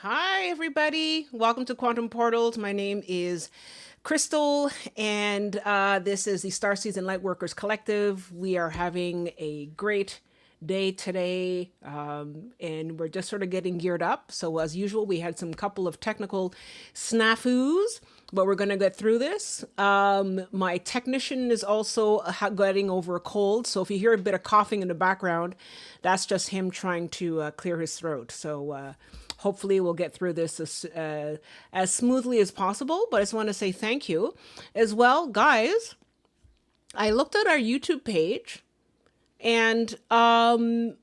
Hi, everybody. Welcome to Quantum Portals. My name is Crystal, and this is the Starseeds and Lightworkers Collective. We are having a great day today, and we're just sort of getting geared up. So, as usual, we had some couple of technical snafus, but we're going to get through this. My technician is also getting over a cold, so if you hear a bit of coughing in the background, that's just him trying to clear his throat. So, hopefully we'll get through this as smoothly as possible. But I just want to say thank you as well, guys. I looked at our YouTube page, and the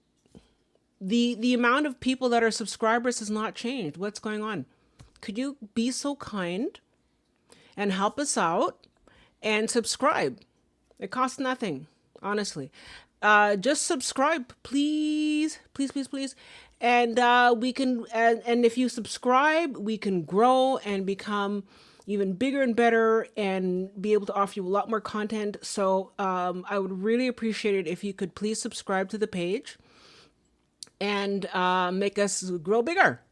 amount of people that are subscribers has not changed. What's going on? Could you be so kind and help us out and subscribe? It costs nothing, honestly. Just subscribe, please, please, please, please. And we can, and if you subscribe, we can grow and become even bigger and better and be able to offer you a lot more content. So I would really appreciate it if you could please subscribe to the page and make us grow bigger.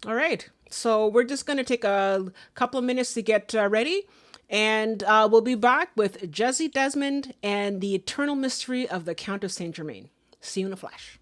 All right. So we're just going to take a couple of minutes to get ready. And we'll be back with Jessie Desmond and the eternal mystery of the Count of Saint Germain. See you in a flash.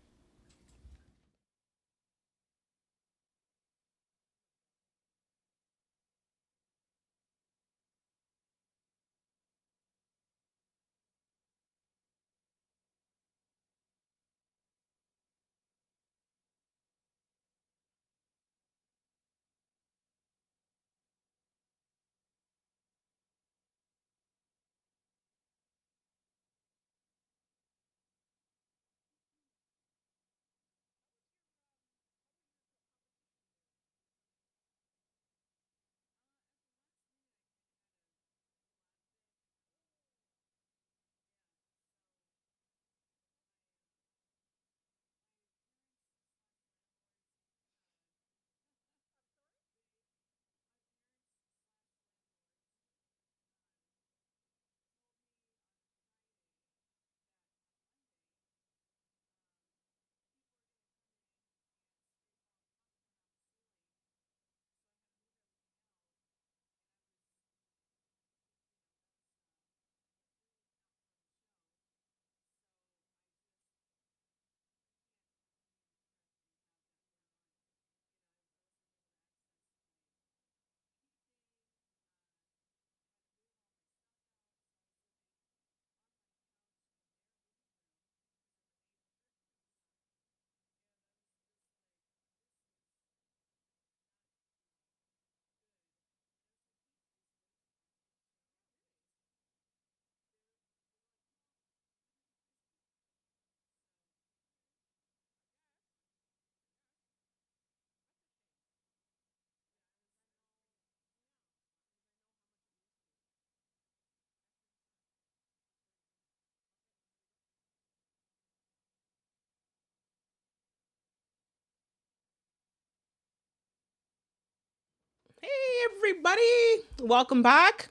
Hey, everybody. Welcome back.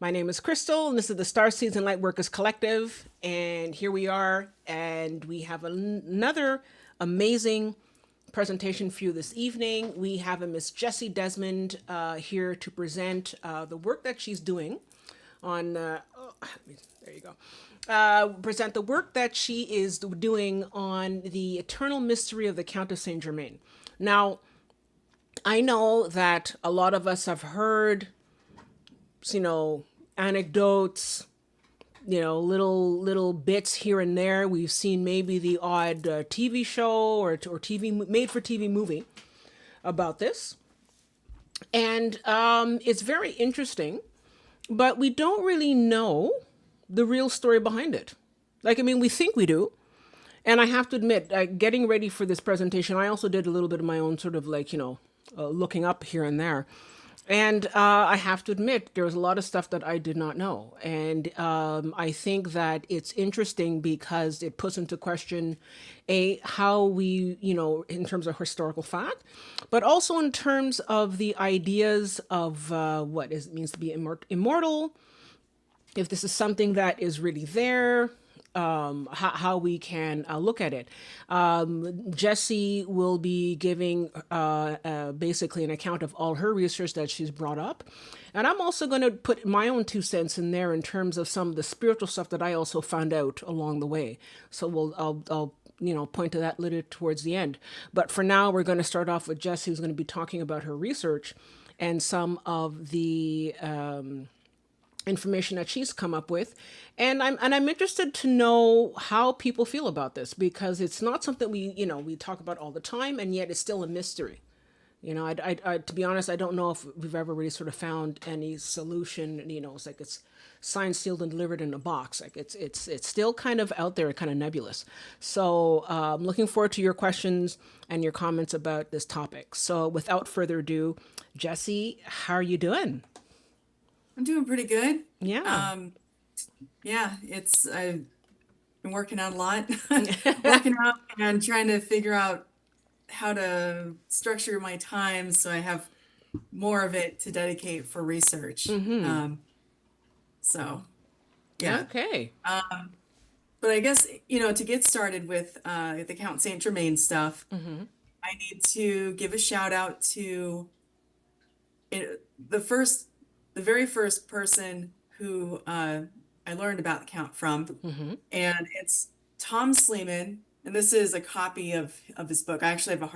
My name is Crystal, and this is the Starseeds and Lightworkers Collective. And here we are, and we have another amazing presentation for you this evening. We have a Miss Jessie Desmond here to present the work that she's doing on, there you go. Present the work that she is doing on the eternal mystery of the Count of Saint Germain. Now, I know that a lot of us have heard, anecdotes, little bits here and there. We've seen maybe the odd TV show or TV made for TV movie about this, and it's very interesting. But we don't really know the real story behind it. We think we do. And I have to admit, getting ready for this presentation, I also did a little bit of my own sort of looking up here and there. And I have to admit, there was a lot of stuff that I did not know. And I think that it's interesting because it puts into question, how we, in terms of historical fact, but also in terms of the ideas of what it means to be immortal, if this is something that is really there, how we can look at it. Jessie will be giving basically an account of all her research that she's brought up. And I'm also going to put my own 2 cents in there in terms of some of the spiritual stuff that I also found out along the way. So I'll point to that later towards the end. But for now, we're going to start off with Jessie, who's going to be talking about her research and some of the information that she's come up with, and I'm interested to know how people feel about this, because it's not something we talk about all the time, and yet it's still a mystery. To be honest, I don't know if we've ever really sort of found any solution. It's like it's signed, sealed, and delivered in a box. Like it's still kind of out there, kind of nebulous. So I'm looking forward to your questions and your comments about this topic. So without further ado, Jessie, how are you doing? I'm doing pretty good. Yeah. Yeah, I've been working out a lot, working out and trying to figure out how to structure my time so I have more of it to dedicate for research. So yeah. Okay. But I guess, to get started with the Count Saint Germain stuff, I need to give a shout out to the very first person who I learned about the Count from, and it's Tom Sleman. And this is a copy of his book. I actually have a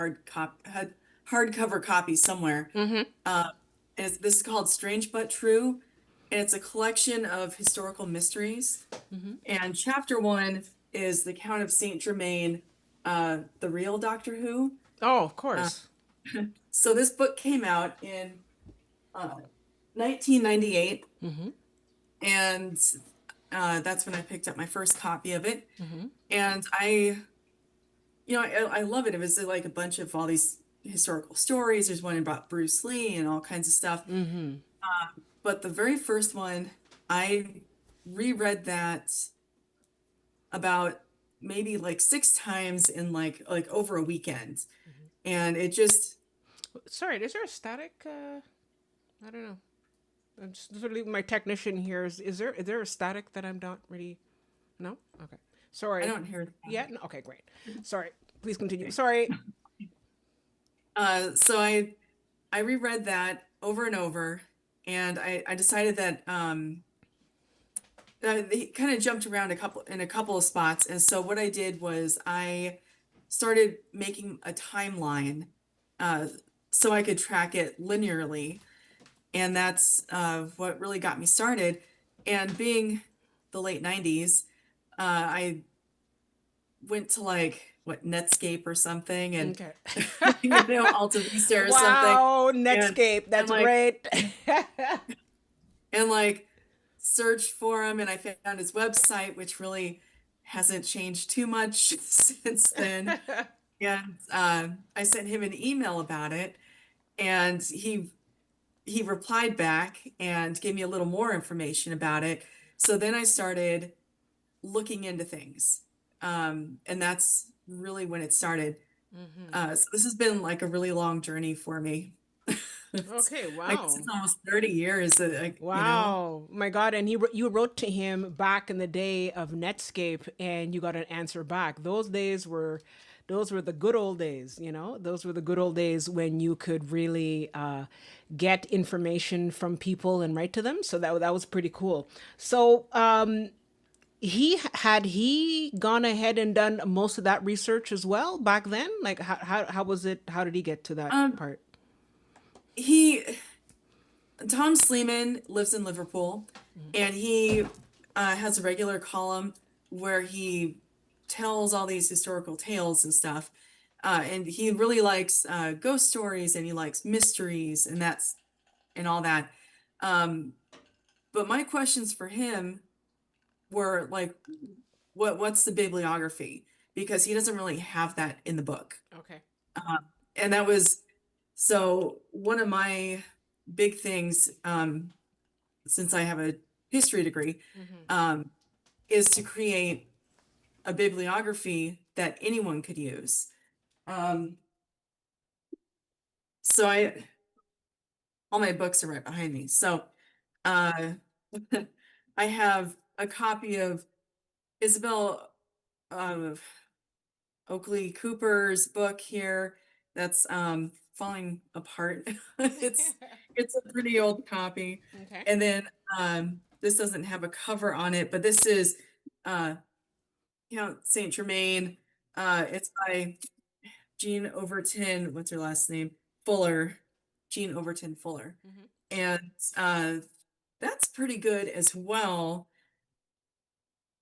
hardcover copy somewhere. This is called Strange But True, and it's a collection of historical mysteries. And chapter 1 is the Count of Saint Germain, the real Doctor Who. Oh, of course. So this book came out in 1998, and that's when I picked up my first copy of it. And I love it. It was like a bunch of all these historical stories. There's one about Bruce Lee and all kinds of stuff. But the very first one, I reread that about maybe like 6 times in like over a weekend. And it just... Sorry, is there a static? I don't know. I'm just literally my technician here. Is there a static that I'm not really? No. Okay. Sorry. I don't hear that. Yeah. No, okay. Great. Sorry. Please continue. Sorry. So I reread that over and over, and I decided that they kind of jumped around in a couple of spots. And so what I did was I started making a timeline so I could track it linearly. And that's what really got me started. And being the late 90s, I went to Netscape or something, and Okay. Alta Vista or Wow, something. Netscape. That's great. And searched for him, and I found his website, which really hasn't changed too much since then. And I sent him an email about it, and he replied back and gave me a little more information about it. So then I started looking into things. And that's really when it started. So this has been like a really long journey for me. Okay. I Wow. guess it's almost 30 years. Wow. My God. And you wrote to him back in the day of Netscape, and you got an answer back. Those were the good old days, Those were the good old days when you could really get information from people and write to them. So that was pretty cool. So he gone ahead and done most of that research as well back then? Like how was it? How did he get to that part? Tom Sleman lives in Liverpool, and he has a regular column where he tells all these historical tales and stuff. And he really likes ghost stories, and he likes mysteries and all that. But my questions for him were like, what's the bibliography? Because he doesn't really have that in the book. Okay. And that was so one of my big things, since I have a history degree, is to create a bibliography that anyone could use. So all my books are right behind me. So I have a copy of Isabel uh, Oakley Cooper's book here that's falling apart. It's a pretty old copy. Okay. And then this doesn't have a cover on it, but this is uh Count Saint Germain. It's by Jean Overton, what's her last name? Fuller. Jean Overton Fuller. Hmm. And that's pretty good as well.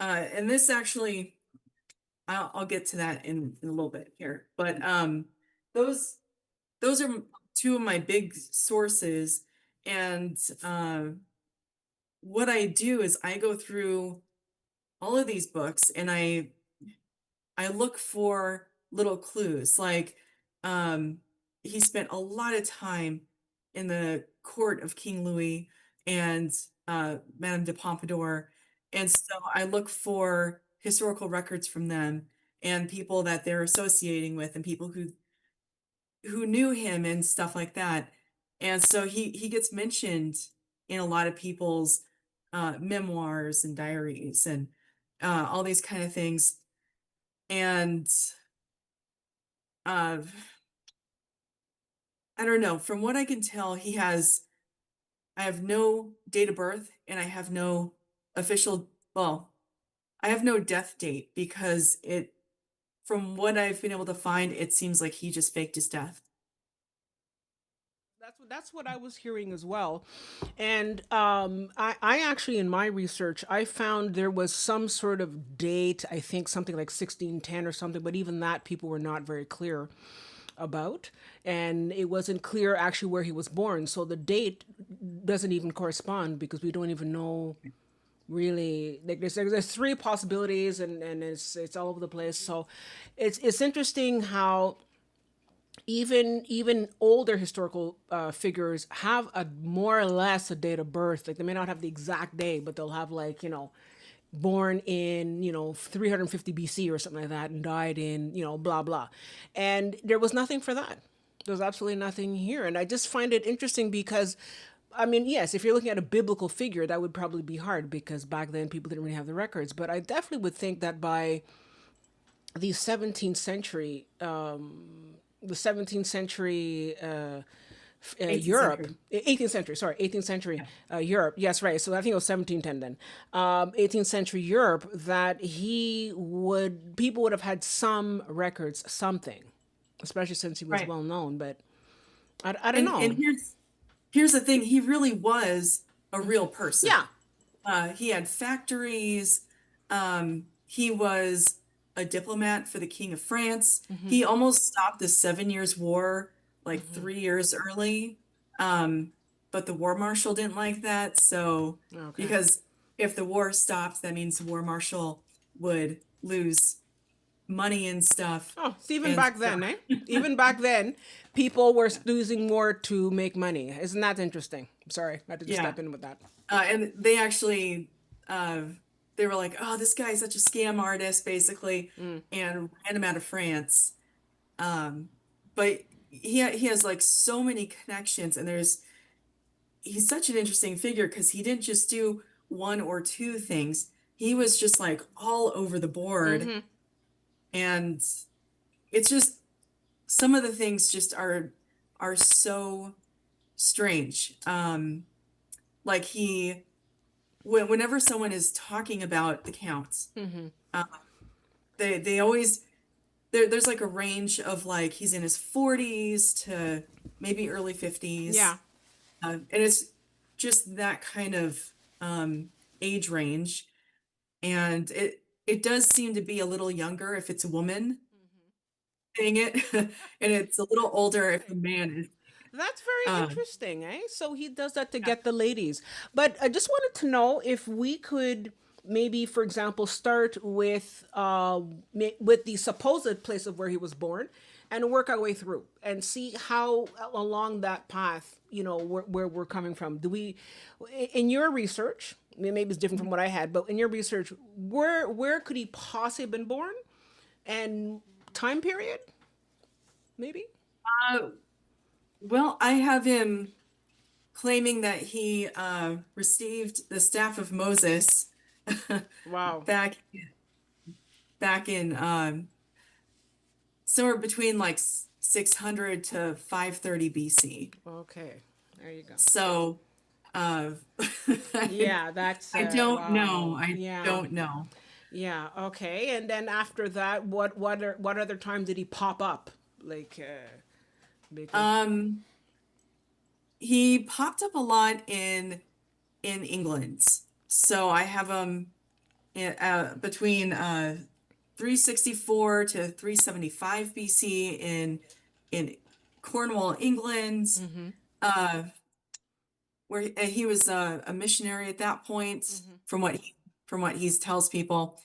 And this actually I'll get to that in a little bit here. But those those are two of my big sources. And what I do is I go through all of these books and I look for little clues. Like um, he spent a lot of time in the court of King Louis and Madame de Pompadour. And so I look for historical records from them and people that they're associating with and people who knew him and stuff like that. And so he gets mentioned in a lot of people's memoirs and diaries and all these kind of things. And uh, I don't know. From what I can tell, I have no date of birth and I have no official, well, I have no death date because from what I've been able to find, it seems like he just faked his death. That's what I was hearing as well. And I actually, in my research, I found there was some sort of date, I think something like 1610 or something, but even that people were not very clear about. And it wasn't clear actually where he was born. So the date doesn't even correspond because we don't even know really. Like there's three possibilities, and it's all over the place. So it's interesting how even older historical figures have a more or less a date of birth. Like they may not have the exact day, but they'll have like born in 350 BC or something like that, and died in blah blah. And there was nothing for that. There's absolutely nothing here, and I just find it interesting because. I mean, yes, if you're looking at a biblical figure, that would probably be hard because back then people didn't really have the records. But I definitely would think that by the 17th century, the 17th century 18th Europe, century. 18th century, sorry, 18th century Yeah. Europe. Yes, right. So I think it was 1710 then. 18th century Europe, that people would have had some records, something, especially since he was Right. well known. But I don't And know. here's the thing, he really was a real person. Yeah. He had factories. He was a diplomat for the King of France. He almost stopped the 7 Years' War like 3 years early. Um, but the war marshal didn't like that. So, Okay. because if the war stopped, that means the war marshal would lose money and stuff. Oh, so even And back so, then, eh? Even back then, people were losing more to make money. Isn't that interesting? Sorry, I had to just yeah. step in with that. And they actually, uh, they were like, "Oh, this guy is such a scam artist," basically, and ran him out of France. Um, but he has like so many connections, and he's such an interesting figure because he didn't just do one or two things. He was just like all over the board, and it's just some of the things just are so strange. Like whenever someone is talking about the counts, uh, they always there's like a range of like he's in his 40s to maybe early 50s, Yeah. and it's just that kind of age range, and it does seem to be a little younger if it's a woman saying it, and it's a little older if a man is. That's very Um, interesting, eh? So he does that to yeah, get the ladies. But I just wanted to know if we could maybe, for example, start with the supposed place of where he was born, and work our way through and see how along that path, where we're coming from. In your research, maybe it's different from what I had, but in your research, where could he possibly have been born, and time period, maybe? uh, well, I have him claiming that he received the staff of Moses Wow. back. back in somewhere between like 600 to 530 BC. Okay, there you go. So uh, I, Yeah, that's I don't know. wow. I Yeah. don't know. Yeah, okay. And then after that, what other time did he pop up? Like because Um, he popped up a lot in England. So I have him between 364 to 375 BC in Cornwall, England, mhm. uh, where he was a missionary at that point, Mhm. from what he tells people.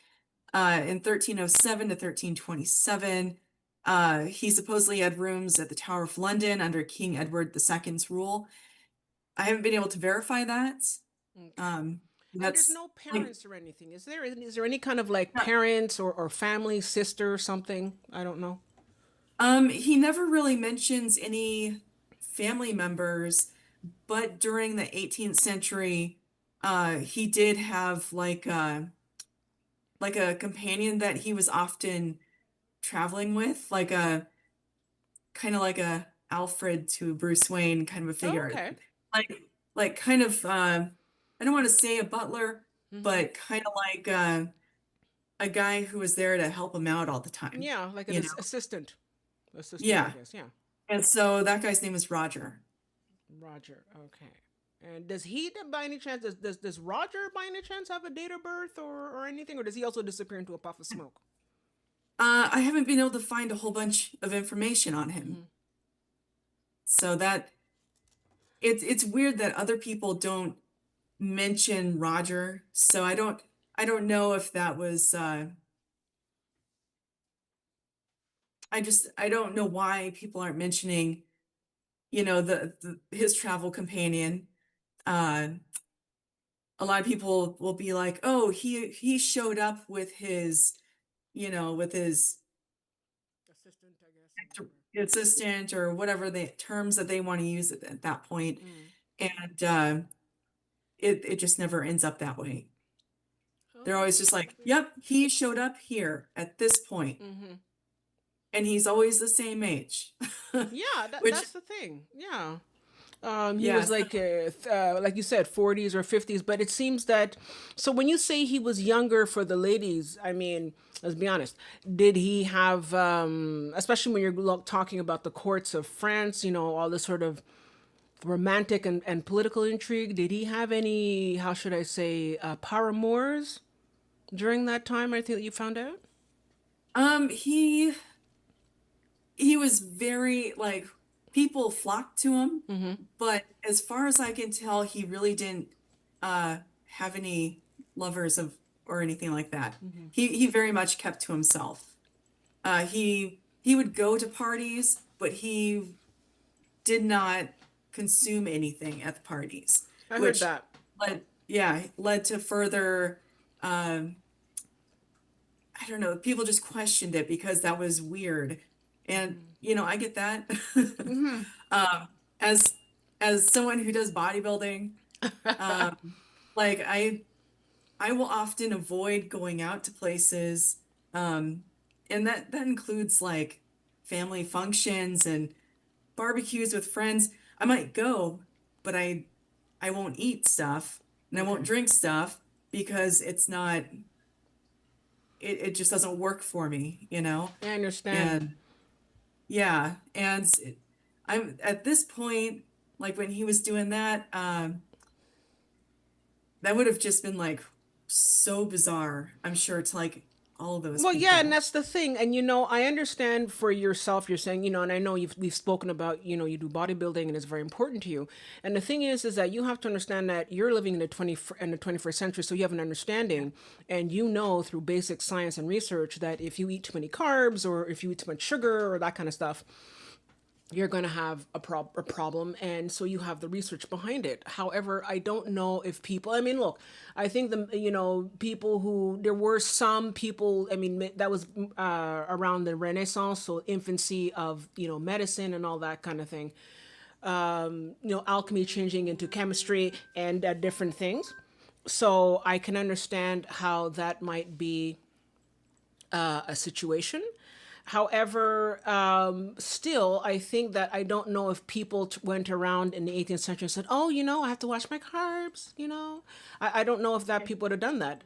In 1307 to 1327, he supposedly had rooms at the Tower of London under King Edward II's rule. I haven't been able to verify that. Okay. Um, And there's that's no like, parents or anything. Is there any kind of like yeah. parents or family, sister or something? I don't know. He never really mentions any family members, but during the 18th century, he did have like a companion that he was often traveling with, like a kind of like a Alfred to Bruce Wayne kind of a Oh, figure. okay. Like like kind of I don't want to say a butler, Mhm. but kind of like a guy who was there to help him out all the time, Yeah, like an you know? assistant. Assistant, I Yeah. guess. Yeah. And so that guy's name is Roger. Roger. Okay. And does he, by any chance, does Roger by any chance have a date of birth or anything, or does he also disappear into a puff of smoke? I haven't been able to find a whole bunch of information on him. Hmm. So that it's weird that other people don't mention Roger. So I don't know if that was I don't know why people aren't mentioning, the his travel companion. Uh a lot of people will be like, "Oh, he showed up with with his Assistant, I guess, or whatever. assistant or whatever the terms that they want to use at that point." Mm. And it just never ends up that way. They're Okay. always just like, Okay. "Yep, he showed up here at this point, Mm-hmm. and he's always the same age." Yeah, Which, that's the thing. Yeah. He was yes, like you said, 40s or 50s, but it seems that, so when you say he was younger for the ladies, I mean, let's be honest, did he have, especially when you're talking about the courts of France, all this sort of romantic and political intrigue, did he have any, how should I say, paramours during that time, I think that you found out? um, he he was very like people flocked to him, Mm-hmm. but as far as I can tell, he really didn't uh have any lovers of or anything like that. Mm-hmm. He very much kept to himself. He would go to parties, but he did not consume anything at the parties, I heard which that. led to further um I don't know, people just questioned it because that was weird. And I get that. Mm-hmm. Um, as someone who does bodybuilding, um, like I will often avoid going out to places, um, and that includes like family functions and barbecues with friends. I might go, but I won't eat stuff and I won't Okay. drink stuff because it just doesn't work for me, you know? I understand. And yeah, and I'm at this point, like when he was doing that, that would have just been like so bizarre, I'm sure, to like all those Well, yeah, and people. that's the thing. And I understand for yourself, you're saying, and I know we've spoken about, you do bodybuilding and it's very important to you. And the thing is that you have to understand that you're living in the 21st century, so you have an understanding, and through basic science and research that if you eat too many carbs or if you eat too much sugar or that kind of stuff, you're going to have a problem, and so you have the research behind it. However, I don't know if people, I mean, look, I think people who, there were some people, I mean, that was around the Renaissance, so infancy of medicine and all that kind of thing, alchemy changing into chemistry and different things. So I can understand how that might be a situation. However, still, I think that I don't know if people went around in the 18th century and said, "Oh, I have to watch my carbs." I don't know if that people would have done that.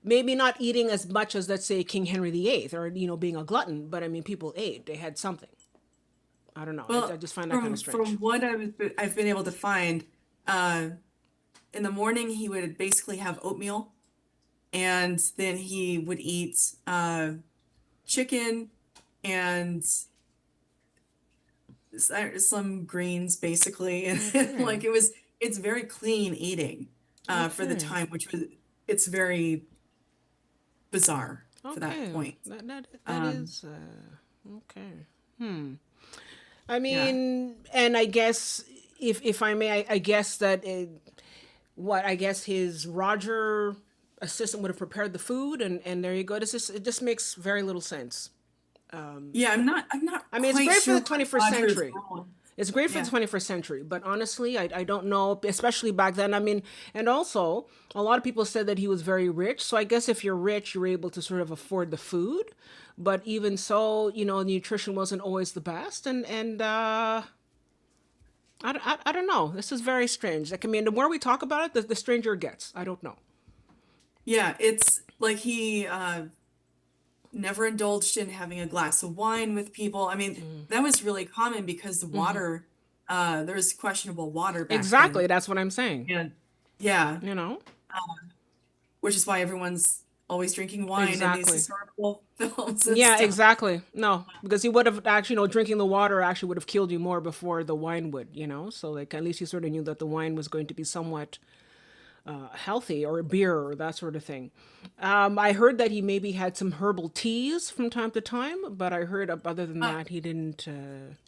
Maybe not eating as much as, let's say, King Henry VIII, or being a glutton, but I mean, people ate. They had something. I don't know. I Well, just find that kind of from strange. what I've been able to find, uh, in the morning he would basically have oatmeal, and then he would eat chicken and some greens basically, and Okay. like it's very clean eating for the Okay. time, it's very bizarre for that Okay. point. That Um, is okay. I yeah. mean, and I guess, if I may, I guess that I guess his Roger assistant would have prepared the food, and there you go. It just makes very little sense. Yeah, I'm not I mean, it's quite great for sure the what 21st Roger's century. role. It's great for the Yeah. 21st century, but honestly, I don't know, especially back then. I mean, and also, a lot of people said that he was very rich. So I guess if you're rich, you're able to sort of afford the food. But even so, nutrition wasn't always the best. And I don't know. This is very strange. Like, I mean, the more we talk about it, the stranger it gets. I don't know. Yeah, it's like he never indulged in having a glass of wine with people. I mean, that was really common because the water, there was questionable water back Exactly. then. That's what I'm saying. And yeah, You know? which is why everyone's always drinking wine in these Exactly. historical films and Yeah, stuff. exactly. No, because he would have actually, drinking the water actually would have killed you more before the wine would. So, like, at least you sort of knew that the wine was going to be somewhat healthy, or a beer, or that sort of thing. I heard that he maybe had some herbal teas from time to time, but I heard, other than Uh, that, he didn't.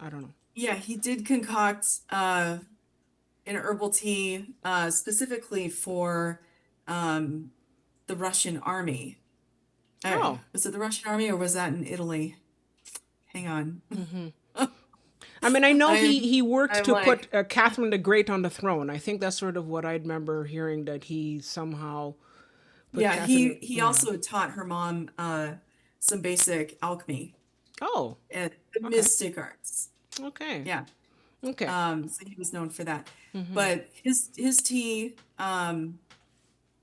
I don't know. yeah, he did concoct an herbal tea specifically for um, the Russian army. Oh, Was it the Russian army or was that in Italy? Hang on. I mean, I know he I'm he worked I'm to put like, Catherine the Great on the throne. I think that's sort of what I remember hearing, that he somehow put yeah, Catherine. he Yeah. also taught her mom some basic alchemy Oh, and the okay. mystic arts. Okay. Yeah. Okay. So he was known for that. But his tea,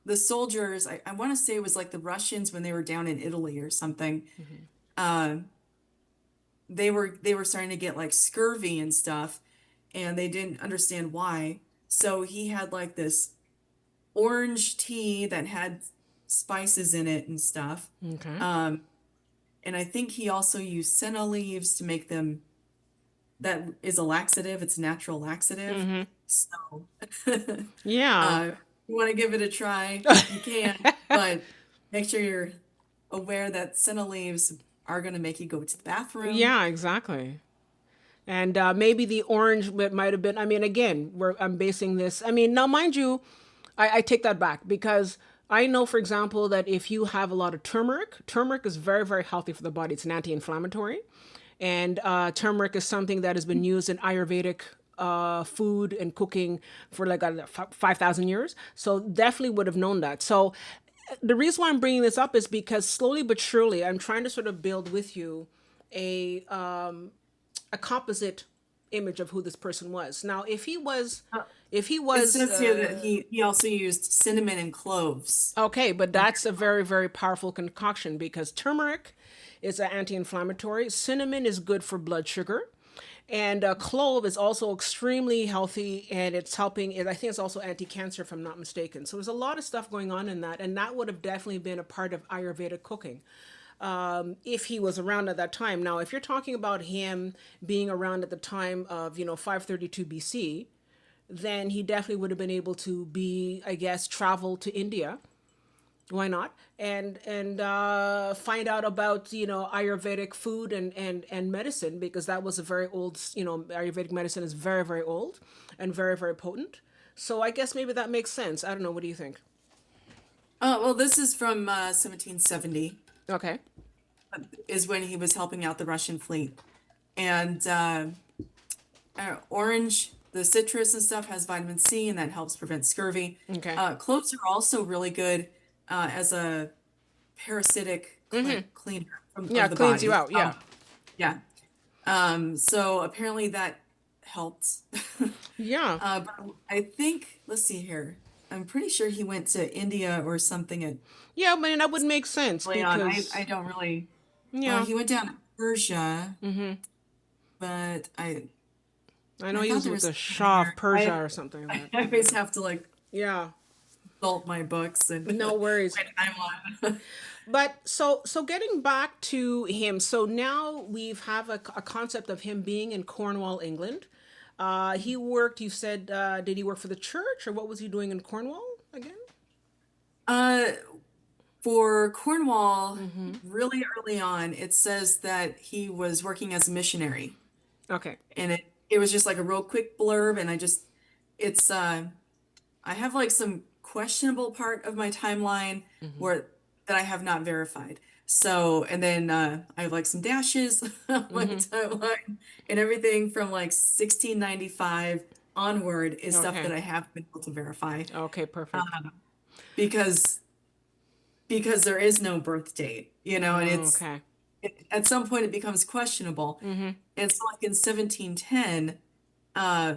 the soldiers, I want to say it was like the Russians when they were down in Italy or something. Uh, they were starting to get like scurvy and stuff, and they didn't understand why. So he had like this orange tea that had spices in it and stuff. Okay. Um, and I think he also used senna leaves to make them, that is a laxative, it's a natural laxative. So Yeah. you want to give it a try, you can, but make sure you're aware that senna leaves are going to make you go to the bathroom. Yeah, exactly. And maybe the orange might have been. I mean, again, I'm basing this. I mean, now, mind you, I take that back, because I know, for example, that if you have a lot of turmeric is very, very healthy for the body. It's an anti-inflammatory, and turmeric is something that has been used in Ayurvedic food and cooking for like 5,000 years. So definitely would have known that. So the reason why I'm bringing this up is because, slowly but surely, I'm trying to sort of build with you a a composite image of who this person was. Now, Uh, if he It was says here that he also used cinnamon and cloves. okay, but And that's a very, very powerful concoction, because turmeric is an anti-inflammatory. Cinnamon is good for blood sugar. And clove is also extremely healthy, and it's helping. I think it's also anti-cancer, if I'm not mistaken. So there's a lot of stuff going on in that, and that would have definitely been a part of Ayurvedic cooking, if he was around at that time. Now, if you're talking about him being around at the time of 532 BC, then he definitely would have been able to be, I guess, travel to India. Why not? And find out about Ayurvedic food and medicine, because that was a very old. Ayurvedic medicine is very, very old and very, very potent. So I guess maybe that makes sense. I don't know. What do you think? well, this is from 1770 Okay. is when he was helping out the Russian fleet. And orange, the citrus and stuff has vitamin C, and that helps prevent scurvy. Okay. Cloves are also really good as a parasitic cleaner Yeah, of the cleans you body. out. Yeah. Yeah. So apparently that helped. Yeah. But I think, let's see here. I'm pretty sure he went to India or something at Yeah, I mean, that would make sense early on. I because, don't really, well, yeah, he went down to Persia, but I know I he thought was there with was the something in Shah of there. Persia or something like I that. always have to like Yeah, consult my books and no worries. when I'm on. But so getting back to him, so now we've have a concept of him being in Cornwall, England. He worked. You said, did he work for the church or what was he doing in Cornwall again? Uh, for Cornwall, really early on, it says that he was working as a missionary. Okay. And it was just like a real quick blurb, and it's I have like some questionable part of my timeline where that I have not verified. So, and then I have like some dashes on my timeline, and everything from like 1695 onward is stuff that Okay. I have been able to verify. Okay. Perfect. Um, because there is no birth date, and Okay. at some point it becomes questionable. And so like in 1710, uh,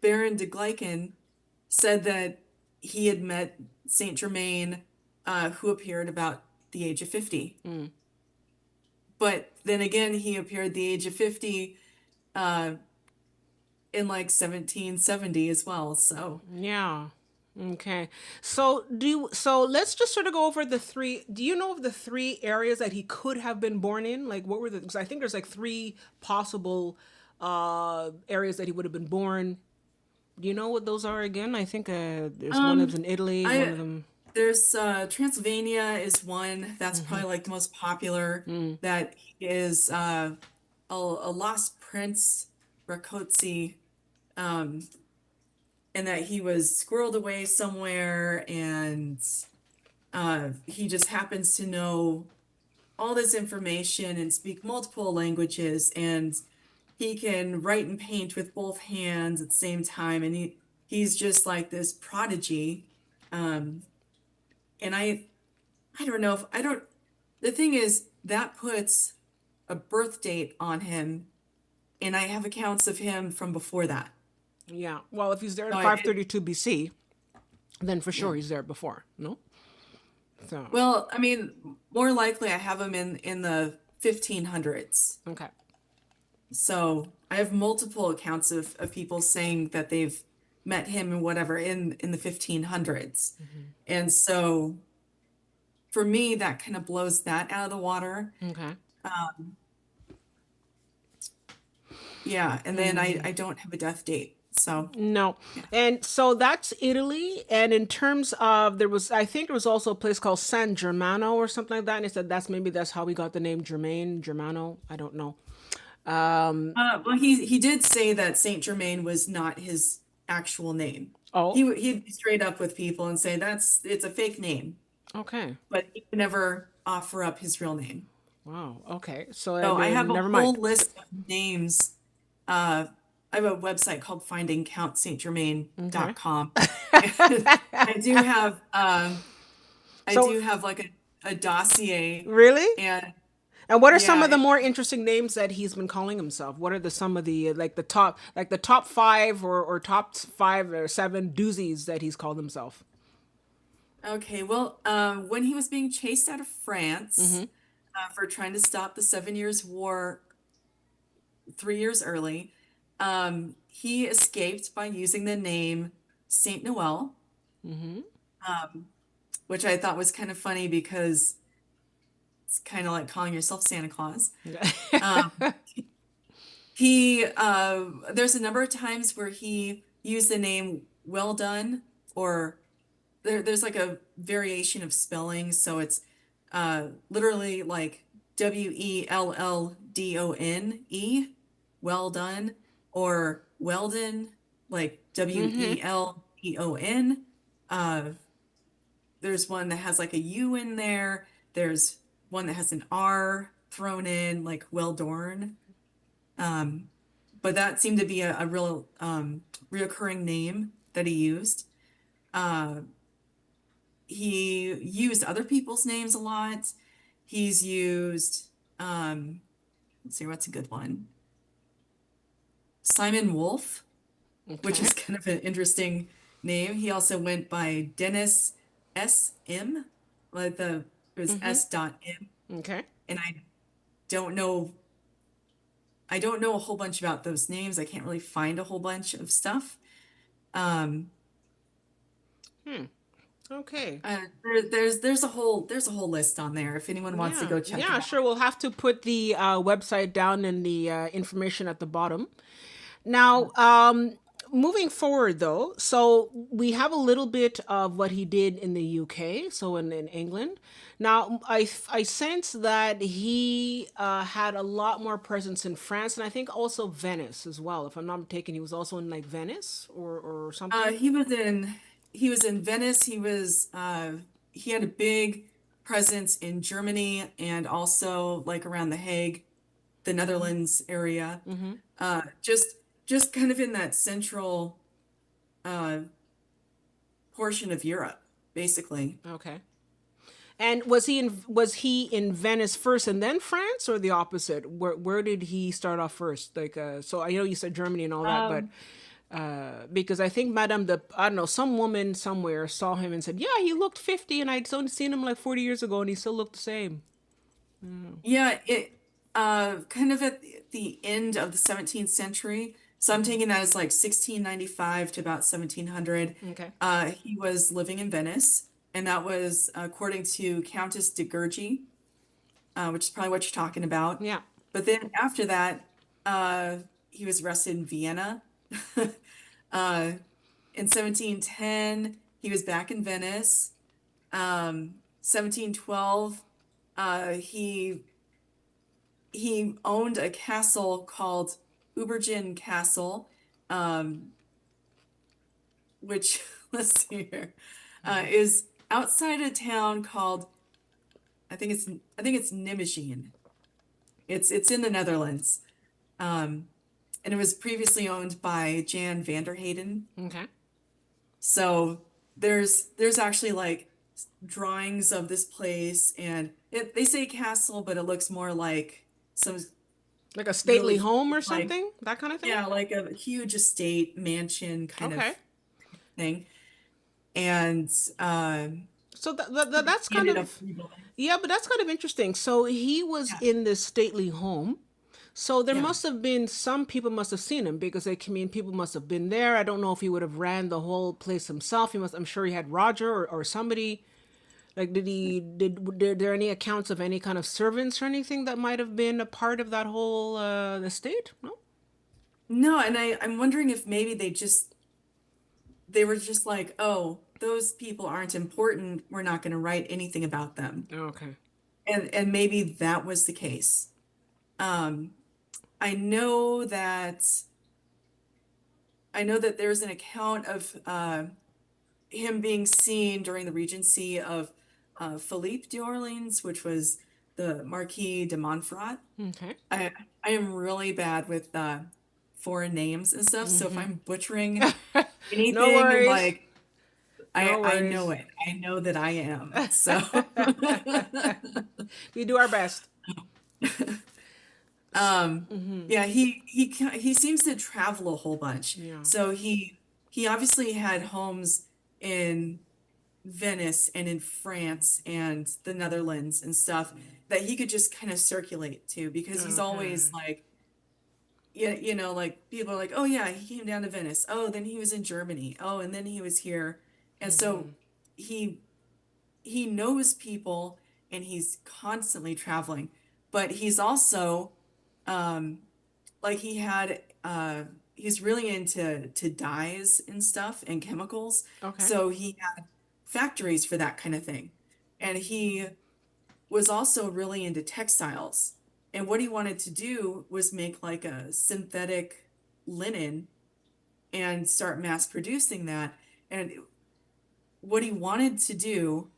Baron de Gleichen said that he had met Saint Germain, who appeared about the age of 50. But then again, he appeared the age of 50 uh, in like 1770 as well. So, Yeah. Okay. So let's just sort of go over the three. Do you know of the three areas that he could have been born in? Like what were the, because I think there's like three possible areas that he would have been born. Do you know what those are again? I think there's one of um, them in Italy, one of I them. there's Transylvania is one that's probably like the most popular. That is a lost prince, Rakotsi, um, and that he was squirreled away somewhere, and he just happens to know all this information and speak multiple languages, and he can write and paint with both hands at the same time, and he's just like this prodigy. Um, and I don't know if I don't. The thing is that puts a birth date on him, and I have accounts of him from before that. Yeah. Well, if he's there in So 532 BC, then for yeah. sure he's there before. No. So Well, I mean, more likely I have him in the 1500s. okay. So I have multiple accounts of people saying that they've met him and whatever in the 1500s. And so for me, that kind of blows that out of the water. Okay. Um, yeah, and then I don't have a death date. So No. yeah. And so that's Italy. And in terms of, there was, I think there was also a place called San Germano or something like that. And he said that's how we got the name Germain, Germano. I don't know. Well, he did say that Saint Germain was not his actual name. Oh, He'd be straight up with people and say it's a fake name, okay. but he would never offer up his real name. Wow. Okay. So So I have then a never whole mind. list of names. I have a website called Okay. findingcountsaintgermain.com. And I So do have like a dossier, really? and And what are some yeah, of the more interesting names that he's been calling himself? What are some of the like the top five or top 5 or 7 doozies that he's called himself? okay. Well, when he was being chased out of France for trying to stop the Seven Years' War 3 years early, he escaped by using the name Saint Noel, um, which I thought was kind of funny because it's kind of like calling yourself Santa Claus. Um, there's a number of times where he used the name Well Done, or there's like a variation of spelling, so it's literally like Welldone, well done, or Weldon, like Weldon. Uh, there's one that has like a U in there. There's one that has an R thrown in, like Weldorn. Um, but that seemed to be a real reoccurring name that he used. Uh, he used other people's names a lot. He's used, let's see, what's a good one? Simon Wolf, which Okay. is kind of an interesting name. He also went by Dennis S.M., like it was Mm-hmm. S. dot M. Okay. And don't know, I don't know a whole bunch about those names. I can't really find a whole bunch of stuff. Um, Hmm. Okay. there's a whole list on there if anyone wants to Yeah. go check it Yeah. out. Sure. We'll have to put the website down and the information at the bottom. Now, moving forward though, so we have a little bit of what he did in the UK, so in England. Now, I sense that he had a lot more presence in France and I think also Venice as well. If I'm not mistaken, he was also in like Venice or Uh, something. he was in he was in Venice. He had a big presence in Germany and also like around The Hague, the Netherlands area. Mm-hmm. Uh, just just kind of in that central uh, portion of Europe, basically. Okay. And was he in Venice first and then France or the opposite? Where did he start off first? Like so I know you said Germany and all that, but Um, because I think Madame de I don't know some woman somewhere saw him and said, "Yeah, he looked 50 and I'd only seen him like 40 years ago and he still looked the same." yeah, it kind of at the end of the 17th century. So I'm taking that as like 1695 to about 1700. Okay. He was living in Venice, and that was according to Countess de Gurgey, which is probably what you're talking about. Yeah. But then after that, uh, he was arrested in Vienna. Uh, in 1710, he was back in Venice. 1712, he owned a castle called Ubergen Castle, um, which let's see here, is outside a town called I think it's Nijmegen. It's in the Netherlands, um, and it was previously owned by Jan van der Heyden. Okay. So there's actually like drawings of this place, and they say castle, but it looks more like some Like a really stately home or like something? That kind of thing? yeah, like a huge estate mansion kind of Okay. thing. And So that's he kind ended up of rebuilding. yeah, but that's kind of interesting. So he was Yeah, in this stately home. So there yeah. must have been some people must have seen him because I mean people must have been there. I don't know if he would have ran the whole place himself. He must. I'm sure he had Roger or somebody. Like did there any accounts of any kind of servants or anything that might have been a part of that whole estate? No. No, and I'm wondering if maybe they were just like, oh, those people aren't important. We're not going to write anything about them. Okay. And maybe that was the case. Um, I know that I know that there's an account of him being seen during the regency of Philippe d'Orleans, which was the Marquis de Montferrat. Okay. I I am really bad with foreign names and stuff, so if I'm butchering No anything, worries. like No I know worries. it. I know that I am. So We do our best. um yeah, he seems to travel a whole bunch. Yeah. So he obviously had homes in Venice and in France and the Netherlands and stuff that he could just kind of circulate to because he's always Okay. like yeah, like people are like, oh yeah, he came down to Venice. Oh, then he was in Germany. Oh, and then he was here. And so he he knows people and he's constantly traveling. But he's also um like he's really into to dyes and stuff and chemicals. Okay. So he had factories for that kind of thing. And he was also really into textiles. And what he wanted to do was make like a synthetic linen and start mass producing that. And what he wanted to do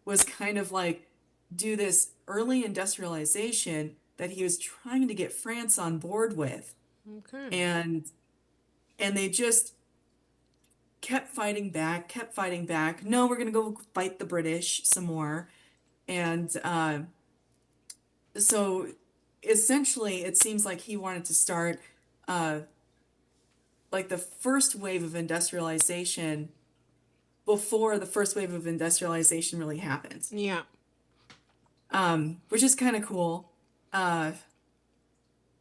was kind of like do this early industrialization that he was trying to get France on board with. Okay. And they just kept fighting back, kept fighting back. No, we're gonna go fight the British some more. And so essentially, it seems like he wanted to start uh, like the first wave of industrialization before the first wave of industrialization really happened, Yeah. which is kind of cool. And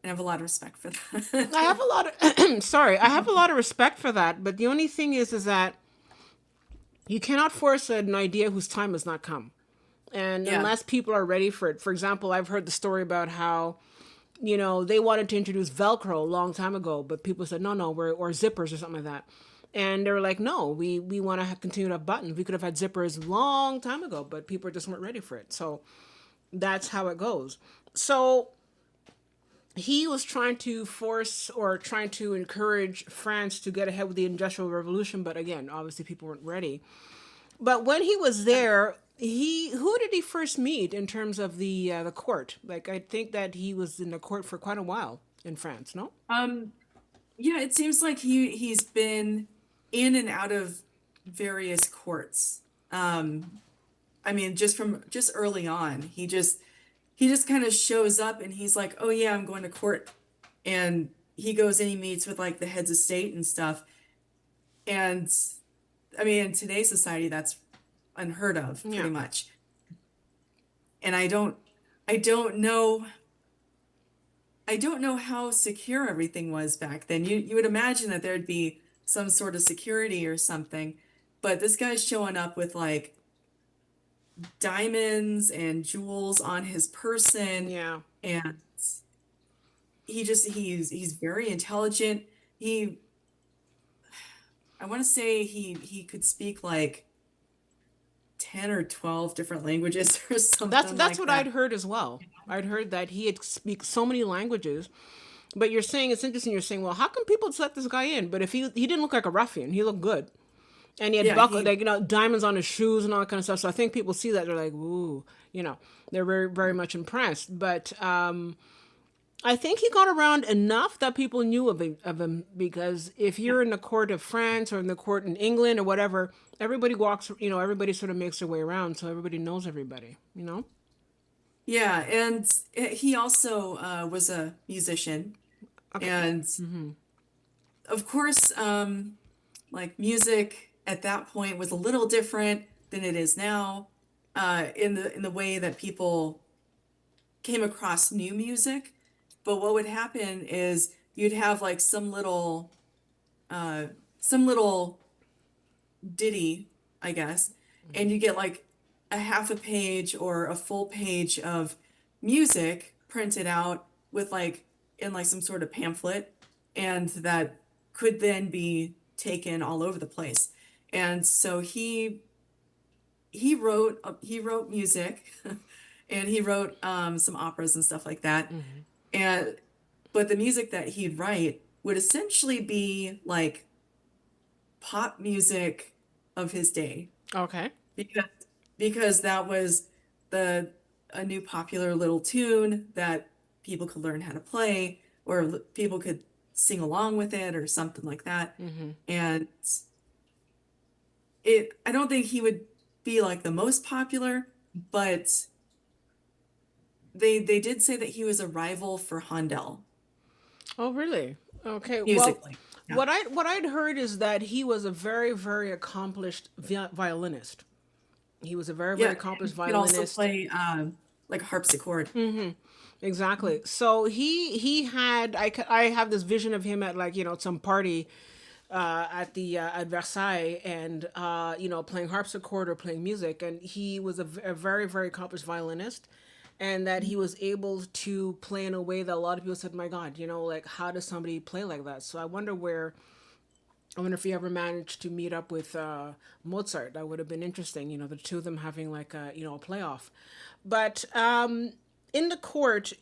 I have a lot of respect for I have that. a lot of sorry, I have a lot of respect for that, but the only thing is that you cannot force an idea whose time has not come. And Yeah. unless people are ready for it. For example, I've heard the story about how, they wanted to introduce Velcro a long time ago, but people said, no, no, or zippers or something like that. And they were like, no, we want to continue to have buttons. We could have had zippers long time ago, but people just weren't ready for it. So that's how it goes. So he was trying to force or trying to encourage France to get ahead with the Industrial Revolution, but again, obviously people weren't ready. But when he was there, who did he first meet in terms of the court? Like I think that he was in the court for quite a while in France. No. Um, yeah, it seems like he's been in and out of various courts. I mean, just early on, he just kind of shows up and he's like, "Oh yeah, I'm going to court." And he goes and he meets with like the heads of state and stuff. And I mean, in today's society, that's unheard of, Yeah. pretty much. And I don't know how secure everything was back then. You would imagine that there'd be some sort of security or something, but this guy's showing up with like diamonds and jewels on his person, Yeah. and he's very intelligent. He I want to say he could speak like 10 or 12 different languages or That's something that's like what I'd that. heard as well. I'd heard that he had speak so many languages. But you're saying it's interesting. You're saying, well, how come people just let this guy in? But if he didn't look like a ruffian, he looked good, and he had Yeah, buckle he like diamonds on his shoes and all that kind of stuff. So I think people see that they're like, ooh, they're very very much impressed. But I think he got around enough that people knew of him because if yeah. you're in the court of France or in the court in England or whatever, everybody walks. Everybody sort of makes their way around, so everybody knows everybody. Yeah, and he also was a musician. Okay. And of course, like music at that point was a little different than it is now, in the way that people came across new music. But what would happen is you'd have like uh, some little ditty, I guess, and you get like a half a page or a full page of music printed out with like in like some sort of pamphlet, and that could then be taken all over the place. And so he wrote music and he wrote some operas and stuff like that. And but the music that he'd write would essentially be like pop music of his day, Okay. because that was the a new popular little tune that people could learn how to play, or people could sing along with it or something like that. And I don't think he would be like the most popular, but they did say that he was a rival for Handel Oh, really? Okay. Well, musically. Yeah. what I'd heard is that he was a very very accomplished violinist. He was a very very Yeah, accomplished and he could also violinist. play like harpsichord. Exactly. So he had I have this vision of him at like some party at Versailles and playing harpsichord or playing music, and he was a very very accomplished violinist, and that he was able to play in a way that a lot of people said, my God, like how does somebody play like that? So I wonder if he ever managed to meet up with Mozart. That would have been interesting, the two of them having like a playoff. But in the court,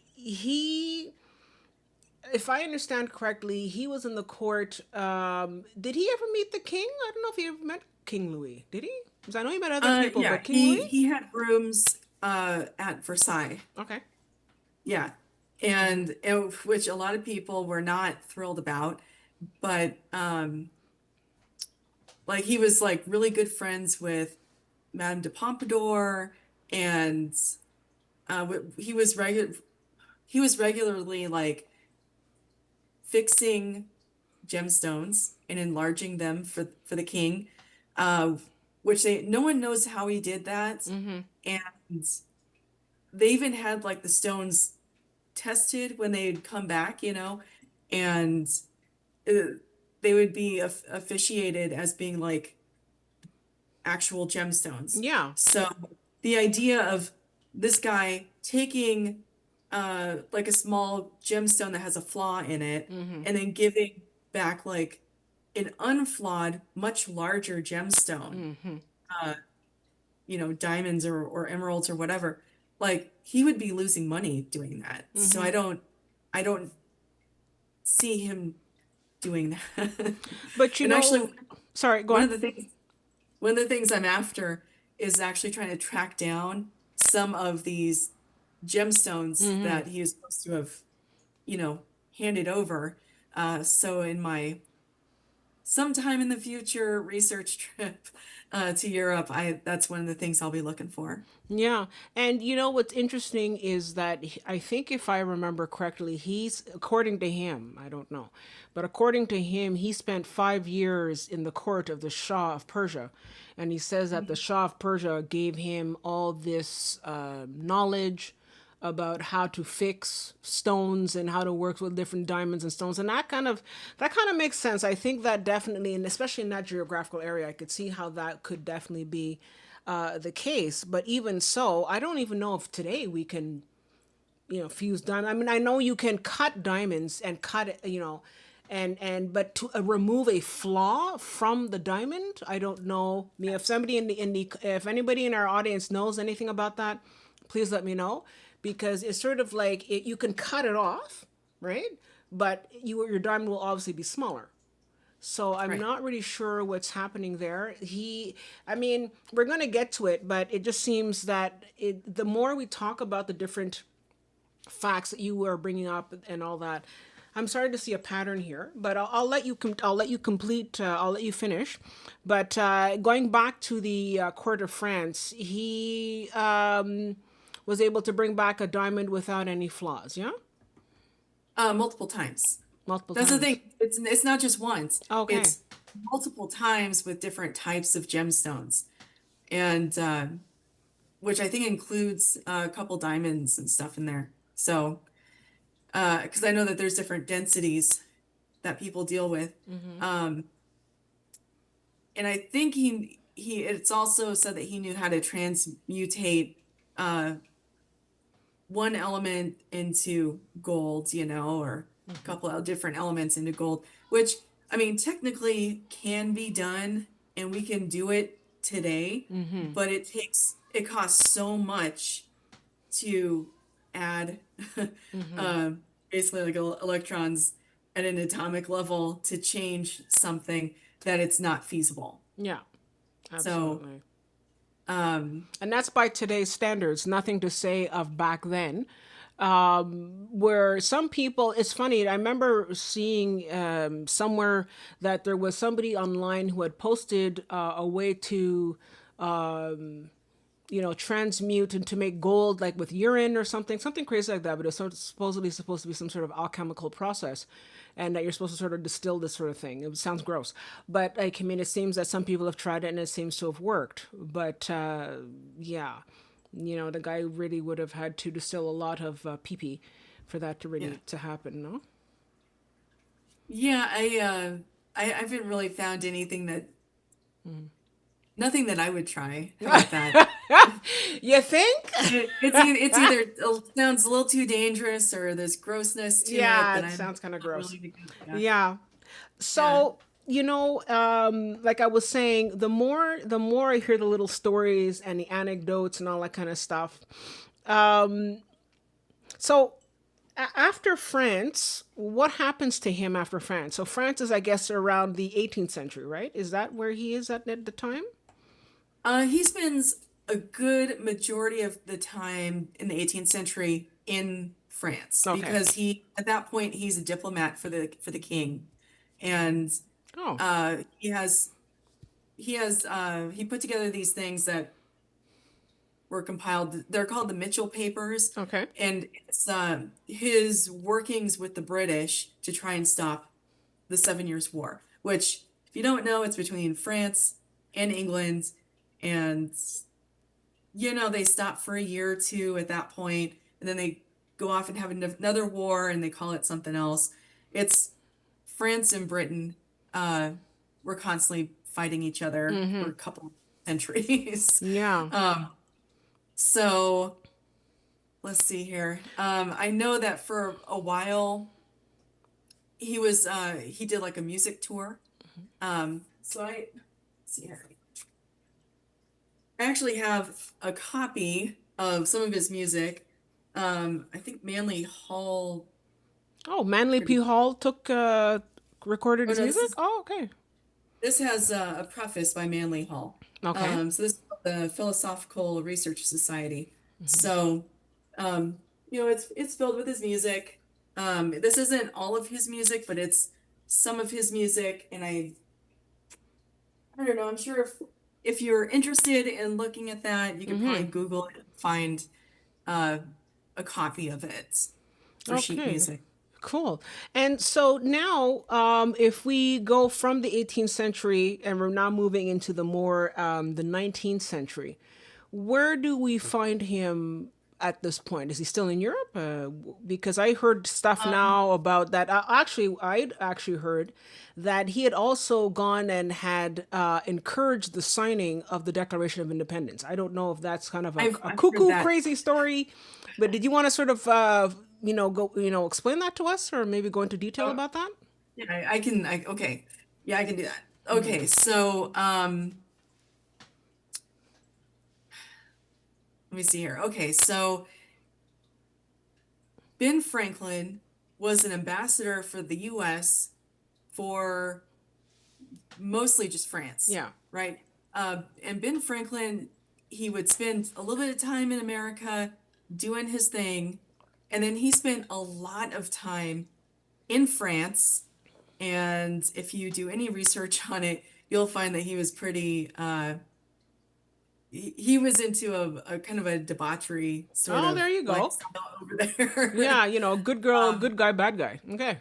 if I understand correctly, he was in the court. Did he ever meet the king? I don't know if he ever met King Louis. Did he? Because I know he met other people, Yeah, but King he Louis? he had rooms at Versailles. Okay. Yeah. Which a lot of people were not thrilled about, but Like he was like really good friends with Madame de Pompadour, and he was regularly like fixing gemstones and enlarging them for the king, uh, which they no one knows how he did that, Mm-hmm. and they even had like the stones tested when they'd come back, and uh, they would be officiated as being like actual gemstones. Yeah. So the idea of this guy taking like a small gemstone that has a flaw in it Mm-hmm. and then giving back like an unflawed, much larger gemstone, Mm-hmm. uh, diamonds or emeralds or whatever, like he would be losing money doing that. So Mm-hmm. I don't see him doing that. But And actually, sorry, go one on. of the things one of the things I'm after is actually trying to track down some of these gemstones Mm-hmm. that he is supposed to have, you know, handed over. So in my sometime in the future research trip to Europe, I that's one of the things I'll be looking for. Yeah. And what's interesting is that I think if I remember correctly, according to him, I don't know, but according to him, he spent 5 years in the court of the Shah of Persia. And he says that the Shah of Persia gave him all this knowledge about how to fix stones and how to work with different diamonds and stones, and that kind of makes sense. I think that definitely, and especially in that geographical area, I could see how that could definitely be the case. But even so, I don't even know if today we can fuse diamond. I mean, I know you can cut diamonds and cut it, but to remove a flaw from the diamond, I don't know. If somebody if anybody in our audience knows anything about that, please let me know, because it's sort of like you can cut it off, right? But your diamond will obviously be smaller. So I'm Right. not really sure what's happening there. I mean, we're going to get to it, but it just seems that the more we talk about the different facts that you were bringing up and all that, I'm starting to see a pattern here. But I'll let you I'll let you complete. I'll let you finish. But going back to the court of France, he was able to bring back a diamond without any flaws. Yeah, Multiple times. multiple That's the times. thing. It's not just once. Okay. It's multiple times with different types of gemstones, and which I think includes a couple diamonds and stuff in there. So, because I know that there's different densities that people deal with, um, and I think it's also said that he knew how to transmutate uh, one element into gold, or a couple of different elements into gold, which I mean technically can be done and we can do it today, but it costs so much to add basically like electrons at an atomic level to change something that it's not feasible. Yeah, So, absolutely. um, And that's by today's standards, nothing to say of back then. Where some people, it's funny, I remember seeing somewhere that there was somebody online who had posted a way to transmute and to make gold, like with urine or something crazy like that. But it's supposedly supposed to be some sort of alchemical process, and that you're supposed to sort of distill this sort of thing. It sounds gross, but like, I mean, it seems that some people have tried it and it seems to have worked. But yeah, the guy really would have had to distill a lot of pee for that to yeah. really to happen. No. Yeah, I haven't really found nothing that I would try. How about that? You think? It sounds a little too dangerous or there's grossness to it Yeah, that it I'm sounds kind of not gross. willing to go. Yeah. Yeah. Yeah. So, like I was saying, the more I hear the little stories and the anecdotes and all that kind of stuff. So, after France, what happens to him after France? So, France is, I guess, around the 18th century, right? Is that where he is at the time? He spends a good majority of the time in the 18th century in France Okay. because at that point he's a diplomat for the king, and Oh. he has he put together these things that were compiled. They're called the Mitchell Papers, Okay. and it's his workings with the British to try and stop the Seven Years' War, which, if you don't know, it's between France and England, and they stop for a year or two at that point, and then they go off and have another war, and they call it something else. It's France and Britain were constantly fighting each other for a couple centuries. Yeah. So let's see here. I know that for a while he did like a music tour. So let's see here. I actually have a copy of some of his music. I think Manly Hall. Oh, Manly P. Hall took recorded Oh his no, music. Oh, okay. this has a preface by Manly Hall. Okay. So this is the Philosophical Research Society. So, it's filled with his music. This isn't all of his music, but it's some of his music, and I don't know. I'm sure if you're interested in looking at that, you could probably Google it and find uh, a copy of it for sheet Okay. music. Cool. And so now, if we go from the 18th century and we're now moving into the more the 19th century, where do we find him at this point? Is he still in Europe? Because I heard stuff Um, now about that. I'd actually heard that he had also gone and had encouraged the signing of the Declaration of Independence. I don't know if that's kind of a I've heard cuckoo that. crazy story, but did you want to sort of explain that to us, or maybe go into detail Oh, about that? yeah, I can. Okay, yeah, I can do that. Okay, so let me see here. Okay, so Ben Franklin was an ambassador for the U.S. for mostly just France, Yeah. right? And Ben Franklin, he would spend a little bit of time in America doing his thing, and then he spent a lot of time in France. And if you do any research on it, you'll find that he was pretty, he was into a kind of a debauchery sort Oh, of there you go. lifestyle over there. Yeah, good girl, Um, good guy, bad guy. Okay.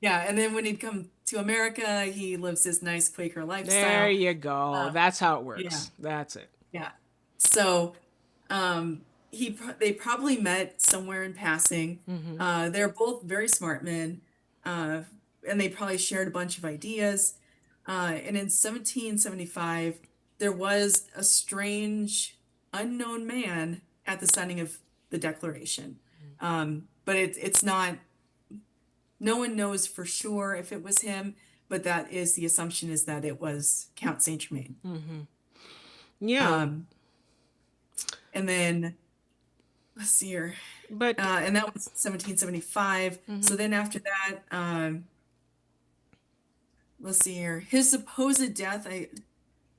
yeah, and then when he'd come to America, he lives his nice Quaker There lifestyle. you go. Uh, That's how it yeah, works. That's it. yeah. So, they probably met somewhere in passing. They're both very smart men, uh, and they probably shared a bunch of ideas. And in 1775, there was a strange, unknown man at the signing of the Declaration. But it's not, no one knows for sure if it was him, but that is the assumption is that it was Count Saint Germain. Yeah, Um, and then let's see here. but And that was 1775. So then after that, let's see here. His supposed death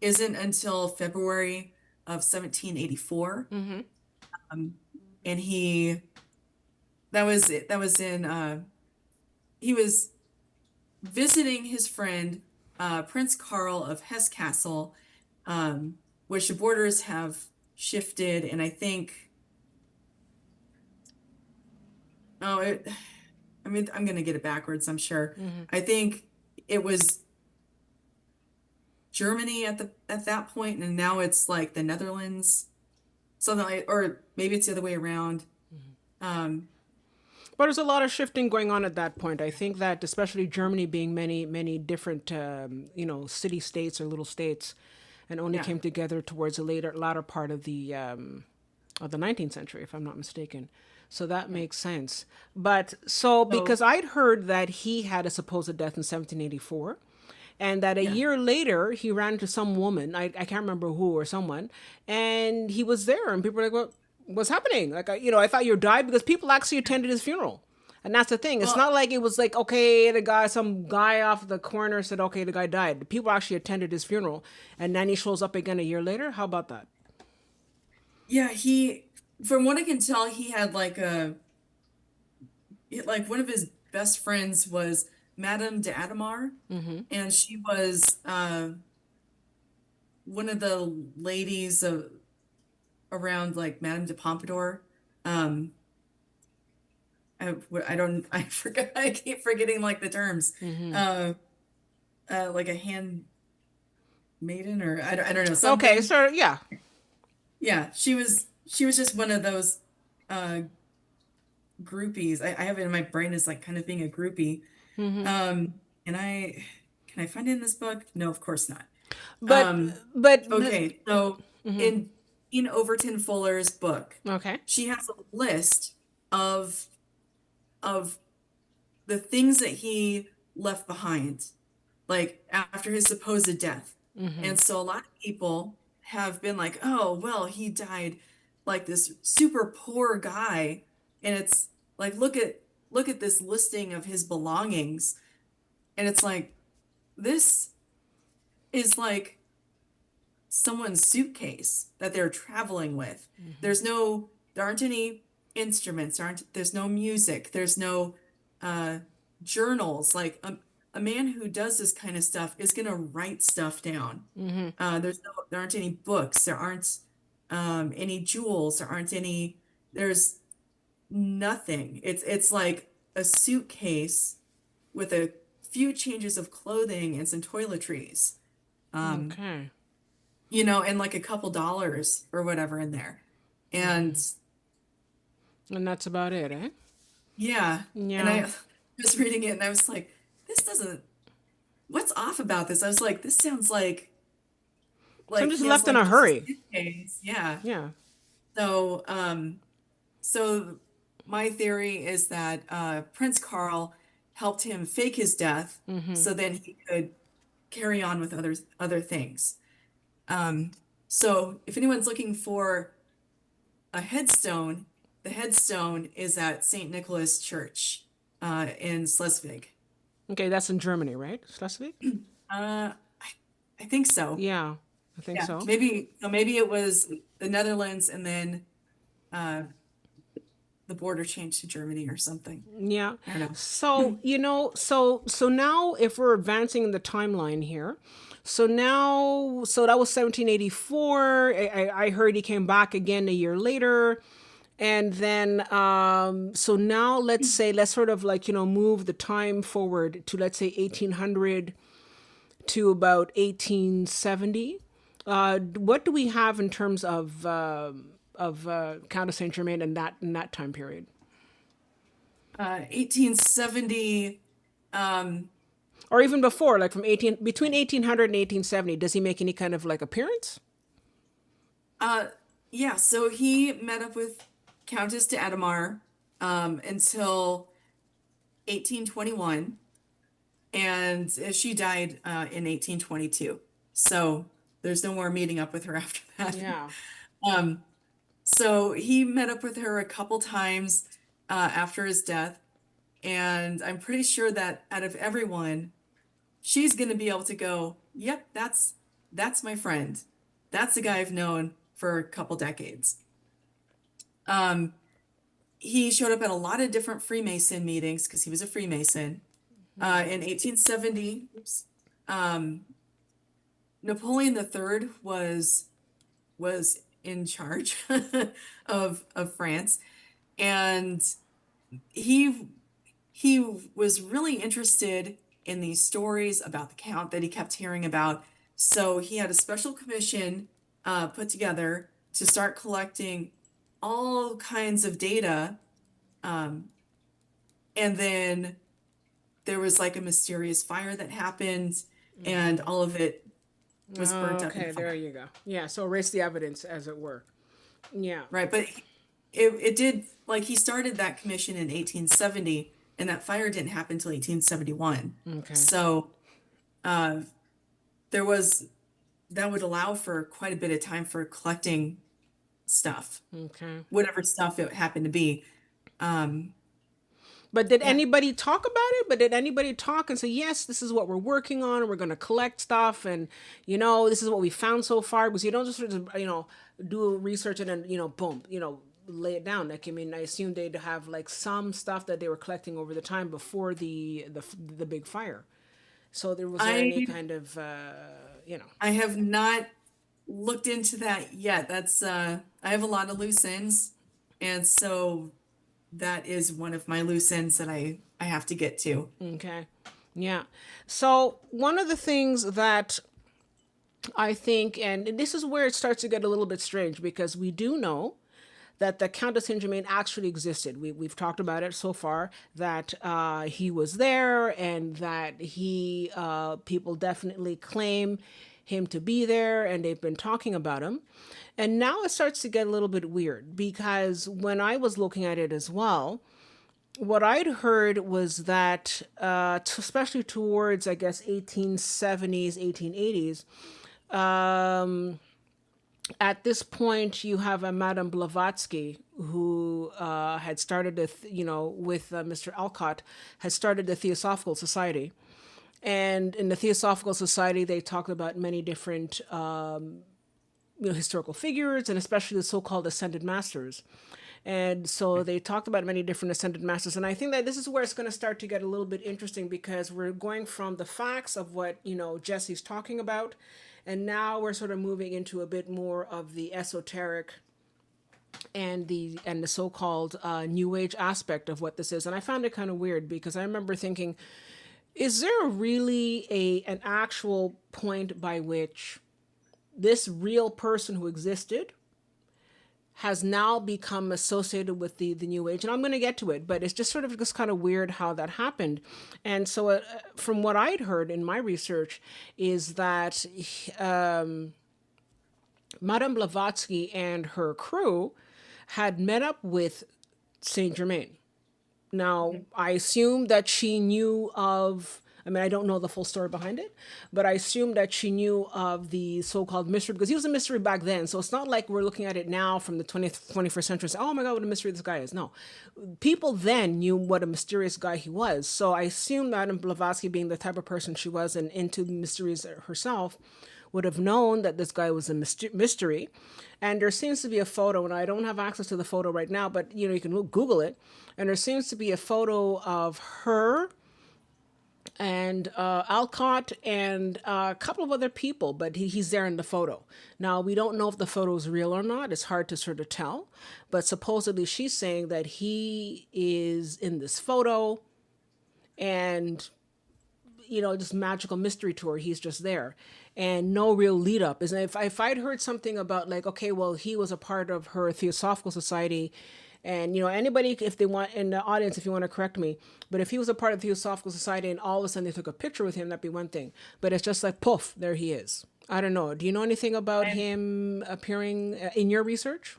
isn't until February of 1784. Um, and that was in, he was visiting his friend, Prince Karl of Hesse Castle, which the borders have shifted. And I think, oh, I mean, I'm going to get it backwards, I'm sure. I think it was Germany at that point, and now it's like the Netherlands, something like, or maybe it's the other way around. Um, there's a lot of shifting going on at that point. I think that especially Germany being many different city states or little states, and only yeah. came together towards the latter part of the 19th century, if I'm not mistaken. So that Yeah. makes sense. But so So because I'd heard that he had a supposed death in 1784, and that a yeah. year later he ran into some woman, I can't remember who or someone, and he was there, and people were like, what's happening? Like, I thought you died, because people actually attended his funeral. And that's the thing. It's Well, not like it was like, okay, some guy off the corner said, okay, the guy died. The people actually attended his funeral, and then he shows up again a year later. How about that? yeah, from what I can tell, he had like one of his best friends was Madame de Adamar, and she was one of the ladies around like Madame de Pompadour. Um, I don't, I forgot, I keep forgetting like the terms. Mm-hmm. Uh, like a handmaiden or I don't know, Okay, something. so yeah. Yeah, she was just one of those uh groupies. I have it in my brain as like kind of being a groupie. Mm-hmm. And I can I find it in this book? No, of course not. But Um, but okay, so mm-hmm. in Overton Fuller's book, Okay. she has a list of of the things that he left behind, like after his supposed death. Mm-hmm. And so a lot of people have been like, oh, well, he died like this super poor guy. And it's like, look at this listing of his belongings. And it's like, this is like someone's suitcase that they're traveling with. Mm-hmm. There aren't any instruments, there's no music, there's no uh, journals. Like a man who does this kind of stuff is gonna write stuff down. Mm-hmm. There aren't any books, there aren't any jewels, there's nothing. It's like a suitcase with a few changes of clothing and some toiletries. Um, Okay. and like a couple dollars or whatever in there. And Mm-hmm. And that's about it, eh? yeah, and Yeah. I was reading it and I was like, this doesn't, what's off about this? I was like, this sounds So I'm like just he has left in like a just a hurry. suitcase. Yeah. Yeah. So, so my theory is that Prince Carl helped him fake his death Mm-hmm. so then he could carry on with other things. Um, so if anyone's looking for a headstone, the headstone is at St. Nicholas Church in Schleswig. Okay, that's in Germany, right? Schleswig? I think so. Yeah, I think Yeah, so. maybe it was the Netherlands and then uh, the border changed to Germany or something. Yeah. I don't So, know. so now if we're advancing in the timeline here, so now, so that was 1784. I heard he came back again a year later. And then, so now let's say, let's sort of like, move the time forward to, let's say, 1800 to about 1870. What do we have in terms of Count of Saint Germain in that time period? 1870. Um, Or even before, like from 18 between 1800 and 1870, does he make any kind of like appearance? uh, yeah, so he met up with Countess de Ademar until 1821, and she died in 1822. So there's no more meeting up with her after that. Yeah. Um, so he met up with her a couple times after his death, and I'm pretty sure that out of everyone, she's going to be able to go, yep, that's my friend. That's the guy I've known for a couple decades. Um, he showed up at a lot of different Freemason meetings because he was a Freemason. In 1870, um, Napoleon III was in charge of France, and he he was really interested in these stories about the Count that he kept hearing about. So he had a special commission put together to start collecting all kinds of data. Um, and then there was like a mysterious fire that happened, and all of it was burnt up in Okay, there fire. you go. Yeah, so erase the evidence, as it were. Yeah. Right. But it did, like, he started that commission in 1870, and that fire didn't happen until 1871. Okay. So uh, there was, that would allow for quite a bit of time for collecting stuff, Okay. whatever stuff it happened to be. Um, But did yeah. anybody talk about it? But did anybody talk and say, yes, this is what we're working on, and we're going to collect stuff, and this is what we found so far? Because you don't just sort of, do research and then, boom, lay it down. Like, I mean, I assume they'd have like some stuff that they were collecting over the time before the big fire. So was there any I kind of, I have not looked into that yet. That's I have a lot of loose ends, and so that is one of my loose ends that I have to get to. Okay. Yeah. So one of the things that I think, and this is where it starts to get a little bit strange because we do know that the Count Saint Germain actually existed. We've talked about it so far, that he was there and that people definitely claim him to be there and they've been talking about him. And now it starts to get a little bit weird because when I was looking at it as well, what I'd heard was that, especially towards, I guess, 1870s, 1880s, at this point, you have a Madame Blavatsky who had started, with Mr. Alcott, had started the Theosophical Society. And in the Theosophical Society, they talked about many different historical figures, and especially the so-called ascended masters. And so they talked about many different ascended masters. And I think that this is where it's going to start to get a little bit interesting because we're going from the facts of what, Jesse's talking about. And now we're sort of moving into a bit more of the esoteric and the so-called new age aspect of what this is. And I found it kind of weird because I remember thinking, is there really an actual point by which this real person who existed has now become associated with the new age? And I'm going to get to it, but it's just sort of just kind of weird how that happened. And so from what I'd heard in my research is that Madame Blavatsky and her crew had met up with Saint Germain. Now, I assume that she knew of, I mean, I don't know the full story behind it, but I assume that she knew of the so-called mystery because he was a mystery back then. So it's not like we're looking at it now from the 20th, 21st century and say, oh my God, what a mystery this guy is. No. People then knew what a mysterious guy he was. So I assume Madame Blavatsky, being the type of person she was and into mysteries herself, would have known that this guy was a mystery. And there seems to be a photo, and I don't have access to the photo right now, but you can Google it. And there seems to be a photo of her and Alcott and a couple of other people, but he's there in the photo. Now, we don't know if the photo is real or not. It's hard to sort of tell. But supposedly she's saying that he is in this photo and just magical mystery tour. He's just there and no real lead up. Is if I'd heard something about like, okay, well, he was a part of her Theosophical Society, and anybody, if they want in the audience, if you want to correct me, but if he was a part of the Theosophical Society and all of a sudden they took a picture with him, that'd be one thing. But it's just like poof, there he is. I don't know. Do you know anything about I him appearing in your research?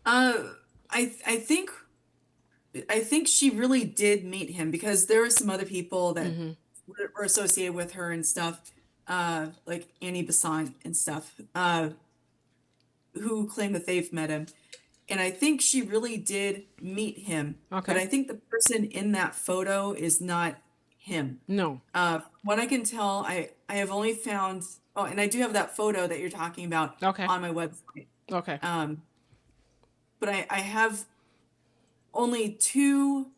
uh I think she really did meet him because there were some other people that were associated with her and stuff, like Annie Besant and stuff, who claim that they've met him. And I think she really did meet him, but Okay. I think the person in that photo is not him. No. What I can tell, I have only found, oh, and I do have that photo that you're talking about Okay. on my website. Okay. Um, but I have only two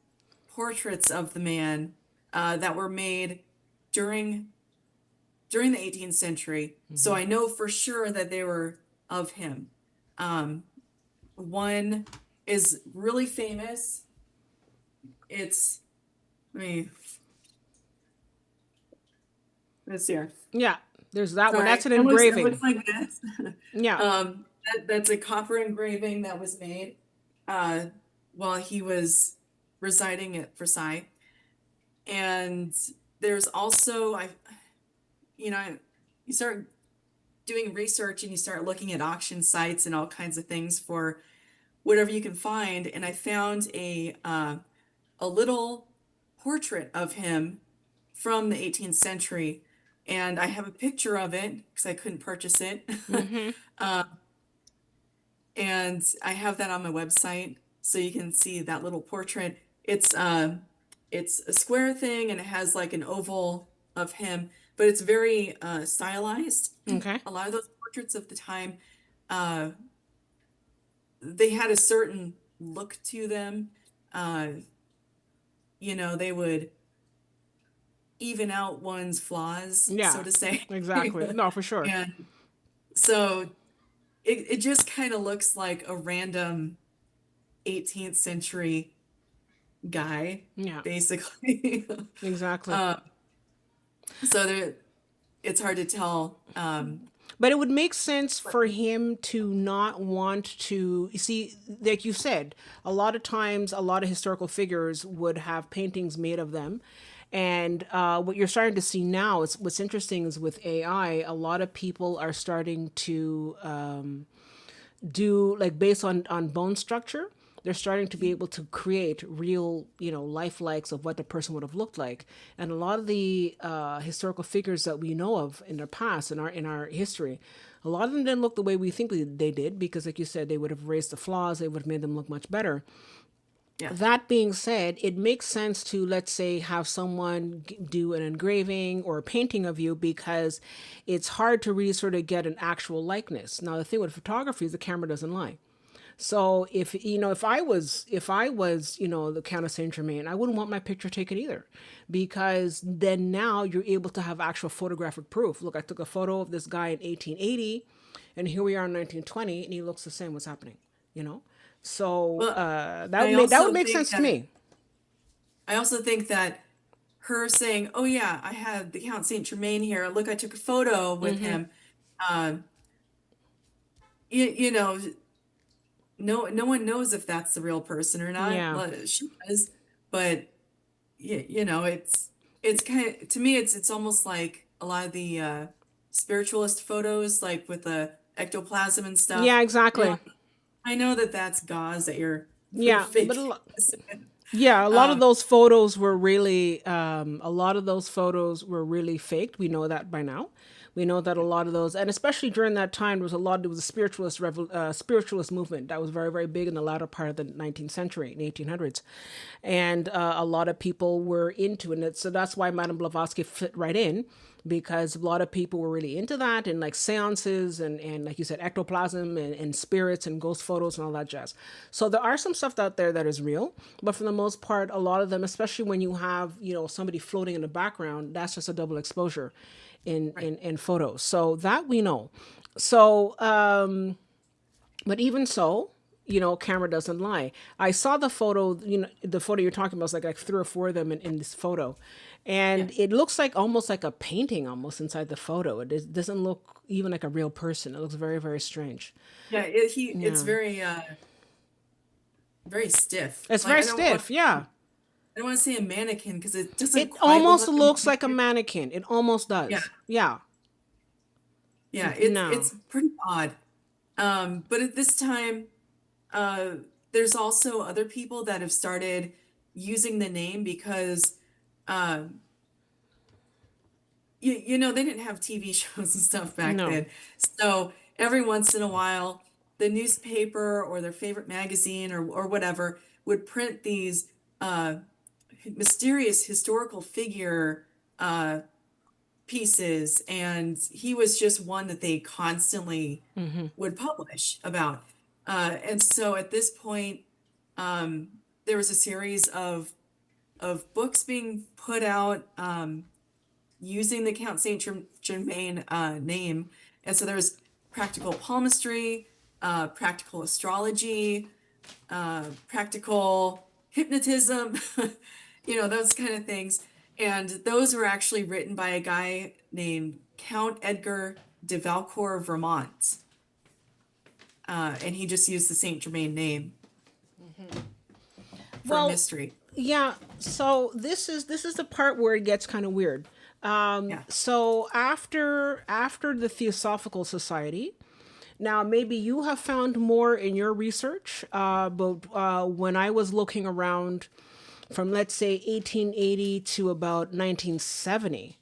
portraits of the man that were made during during the 18th century. So I know for sure that they were of him. Um, One is really famous. It's, let me, let's see here. Yeah. There's that one. Sorry, That's an it engraving. looks like this. Yeah. That's a copper engraving that was made uh, while he was residing at Versailles. And there's also, you know, you start doing research and you start looking at auction sites and all kinds of things for whatever you can find. And I found a little portrait of him from the 18th century. And I have a picture of it because I couldn't purchase it. Uh, and I have that on my website so you can see that little portrait. It's a square thing and it has like an oval of him, but it's very stylized. Okay. A lot of those portraits of the time, uh, they had a certain look to them. Uh, they would even out one's flaws, Yeah. so to say. Exactly. No, for sure. And So it just kind of looks like a random 18th century guy, Yeah, basically. exactly. Um, so there, it's hard to tell. But it would make sense for him to not want to you see, like you said, a lot of times, a lot of historical figures would have paintings made of them. And what you're starting to see now is what's interesting is with AI, a lot of people are starting to do like based on bone structure. They're starting to be able to create real, lifelikes of what the person would have looked like. And a lot of the historical figures that we know of in their past, in our history, a lot of them didn't look the way we think they did because, like you said, they would have raised the flaws. They would have made them look much better. Yeah, That being said, it makes sense to, let's say, have someone do an engraving or a painting of you because it's hard to really sort of get an actual likeness. Now, the thing with photography is the camera doesn't lie. So if I was the Count of Saint Germain, I wouldn't want my picture taken either, because then now you're able to have actual photographic proof. Look, I took a photo of this guy in 1880, and here we are in 1920, and he looks the same. What's happening? You know, so well, that would I that would also make think sense to that me. I also think that her saying, "Oh yeah, I have the Count Saint Germain here. Look, I took a photo with him." Um, you know, no one knows if that's the real person or not. Yeah, Well, she does, but it's kind of, to me, it's almost like a lot of the spiritualist photos, like with the ectoplasm and stuff. yeah, You know, exactly. I know that that's gauze that you're Yeah, but faking. yeah, a lot of Um, those photos were really, faked. We know that by now. We know that a lot of those, and especially during that time, there was a spiritualist movement that was very, very big in the latter part of the 19th century, in the 1800s, and a lot of people were into it. So that's why Madame Blavatsky fit right in, because a lot of people were really into that, and like seances and like you said, ectoplasm and spirits and ghost photos and all that jazz. So there are some stuff out there that is real, but for the most part, a lot of them, especially when you have somebody floating in the background, that's just a double exposure in right. in photos. So that we know. So but even so, camera doesn't lie. I saw the photo, the photo you're talking about is like three or four of them in this photo. Yeah. And it looks like almost like a painting almost inside the photo. Doesn't look even like a real person. It looks very, very strange. Yeah, it's Yeah. very stiff. It's Like very stiff. Yeah. I don't want to say a mannequin because it doesn't It quite look almost like a looks like a mannequin. mannequin. It almost Yeah, does. Yeah. yeah, No. it's pretty odd. But at this time, uh, there's also other people that have started using the name because um, they didn't have TV shows and stuff back No. then. So every once in a while, the newspaper or their favorite magazine or whatever would print these uh, mysterious historical figure uh, pieces, and he was just one that they constantly would publish about. And so at this point, there was a series of books being put out using the Count Saint Germain name. And so there's practical palmistry, practical astrology, practical hypnotism, those kind of things. And those were actually written by a guy named Count Edgar de Valcourt, Vermont. And he just used the Saint Germain name for Well, mystery. yeah. So this is the part where it gets kind of weird. Yeah. So after the Theosophical Society, now maybe you have found more in your research, but when I was looking around from, let's say, 1880 to about 1970,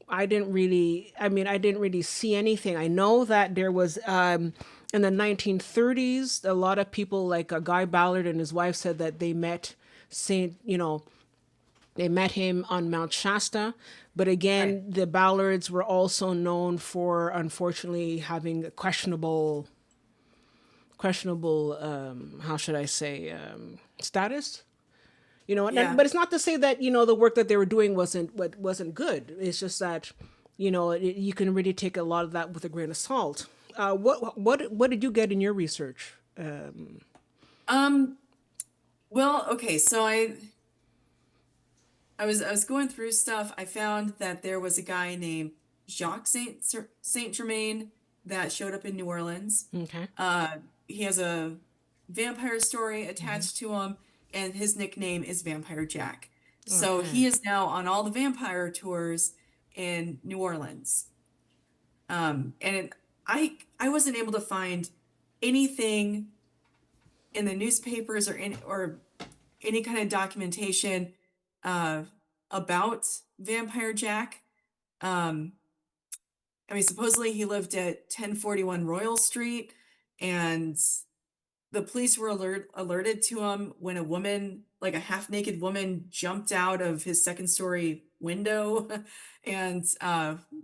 I didn't really see anything. I know that there was, in the 1930s, a lot of people like Guy Ballard and his wife said that they met him on Mount Shasta. But Right. again, the Ballards were also known for, unfortunately, having questionable, how should I say, status. Yeah. But it's not to say that the work that they were doing wasn't good. It's just that, you can really take a lot of that with a grain of salt. What did you get in your research? Um, well, okay, so I was going through stuff. I found that there was a guy named Jacques Saint Germain that showed up in New Orleans. Okay. Uh, he has a vampire story attached to him, and his nickname is Vampire Jack. So Okay. he is now on all the vampire tours in New Orleans. And I wasn't able to find anything in the newspapers or any kind of documentation uh, about Vampire Jack. Um, I mean, supposedly he lived at 1041 Royal Street, and the police were alerted to him when a woman, like a half-naked woman, jumped out of his second-story window and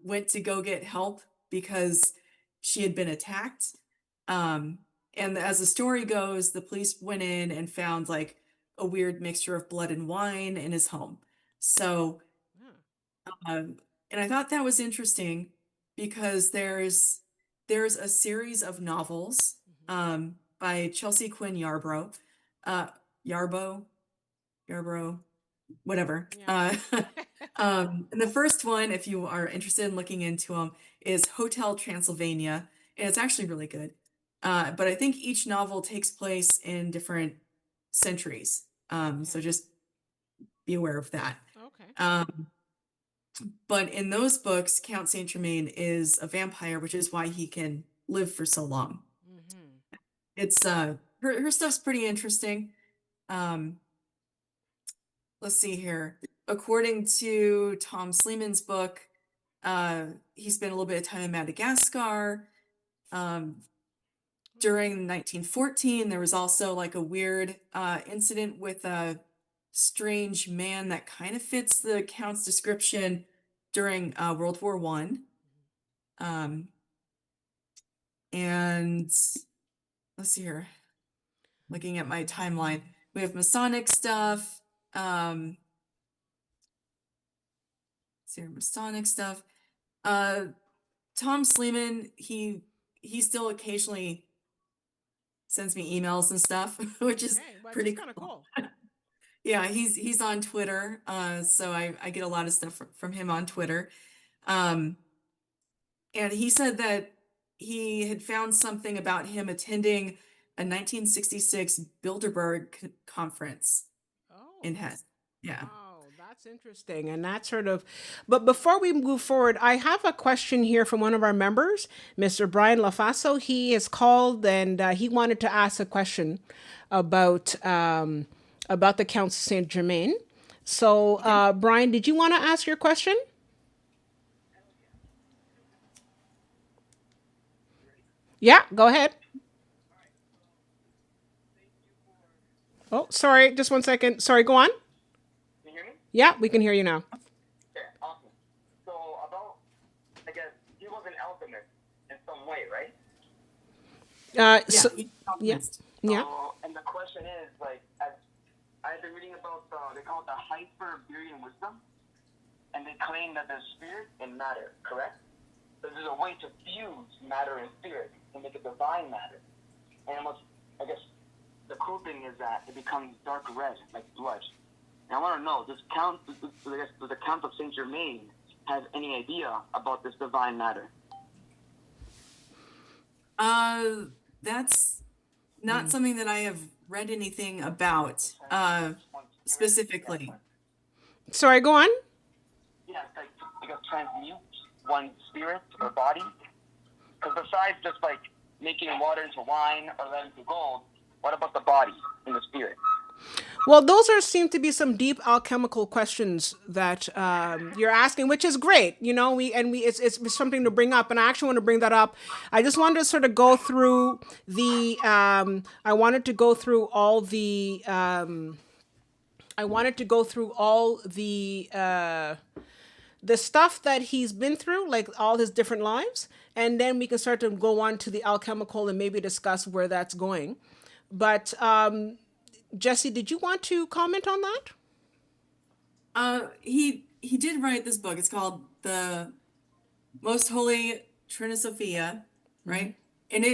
went to go get help because she had been attacked. Um, and as the story goes, the police went in and found like a weird mixture of blood and wine in his home. So, Yeah. and I thought that was interesting because there's a series of novels by Chelsea Quinn Yarbrough, uh, Yarbo, Yarbrough, whatever. Yeah. And the first one, if you are interested in looking into them, is Hotel Transylvania, and it's actually really good. But I think each novel takes place in different centuries. So Okay. just be aware of that. Okay. Um, but in those books, Count Saint Germain is a vampire, which is why he can live for so long. Hmm. It's her stuff's pretty interesting. Um, let's see here. According to Tom Sleman's book, he spent a little bit of time in Madagascar. Um, during 1914, there was also like a weird incident with a strange man that kind of fits the Count's description during World War One. Um, and let's see here, looking at my timeline, we have Masonic stuff. Let's see here, Masonic stuff. Uh, Tom Sleman, he still occasionally sends me emails and stuff, which is Okay, which is pretty kind of cool. cool. Yeah, he's on Twitter, so I get a lot of stuff from him on Twitter. Um, and he said that he had found something about him attending a 1966 Bilderberg conference in Oh, Hesse. Yeah. wow, that's interesting. And that sort of, but before we move forward, I have a question here from one of our members, Mr. Brian LaFaso. He is called and he wanted to ask a question about about the Count Saint Germain. So, Okay. Brian, did you want to ask your question? Yeah, go ahead. Oh, sorry, just one second. Sorry, go on. Can you hear me? Yeah, we can hear you now. Okay, awesome. So about, I guess he was an alchemist in some way, right? Yeah, So, he's an yeah, alchemist. yeah. And the question is, like, as I've been reading about they call it the Hyperburian wisdom, and they claim that there's spirit and matter, correct? So there's a way to fuse matter and spirit and make it divine matter. And what's, I guess, the cool thing is that it becomes dark red, like blood. And I want to know, does the Count of Saint Germain have any idea about this divine matter? That's not something that I have read anything about specifically. Sorry, go on. Yeah, it's like, I guess, transmute one spirit or body. Because besides just like making water into wine or lead into gold, what about the body and the spirit? Well, those are seem to be some deep alchemical questions that you're asking, which is great. It's something to bring up, and I actually want to bring that up. I just wanted to sort of go through the. I wanted to go through all the. I wanted to go through all the stuff that he's been through, like all his different lives, and then we can start to go on to the alchemical and maybe discuss where that's going. But Jessie, did you want to comment on that? He did write this book. It's called Most Holy Trinisophia, right? And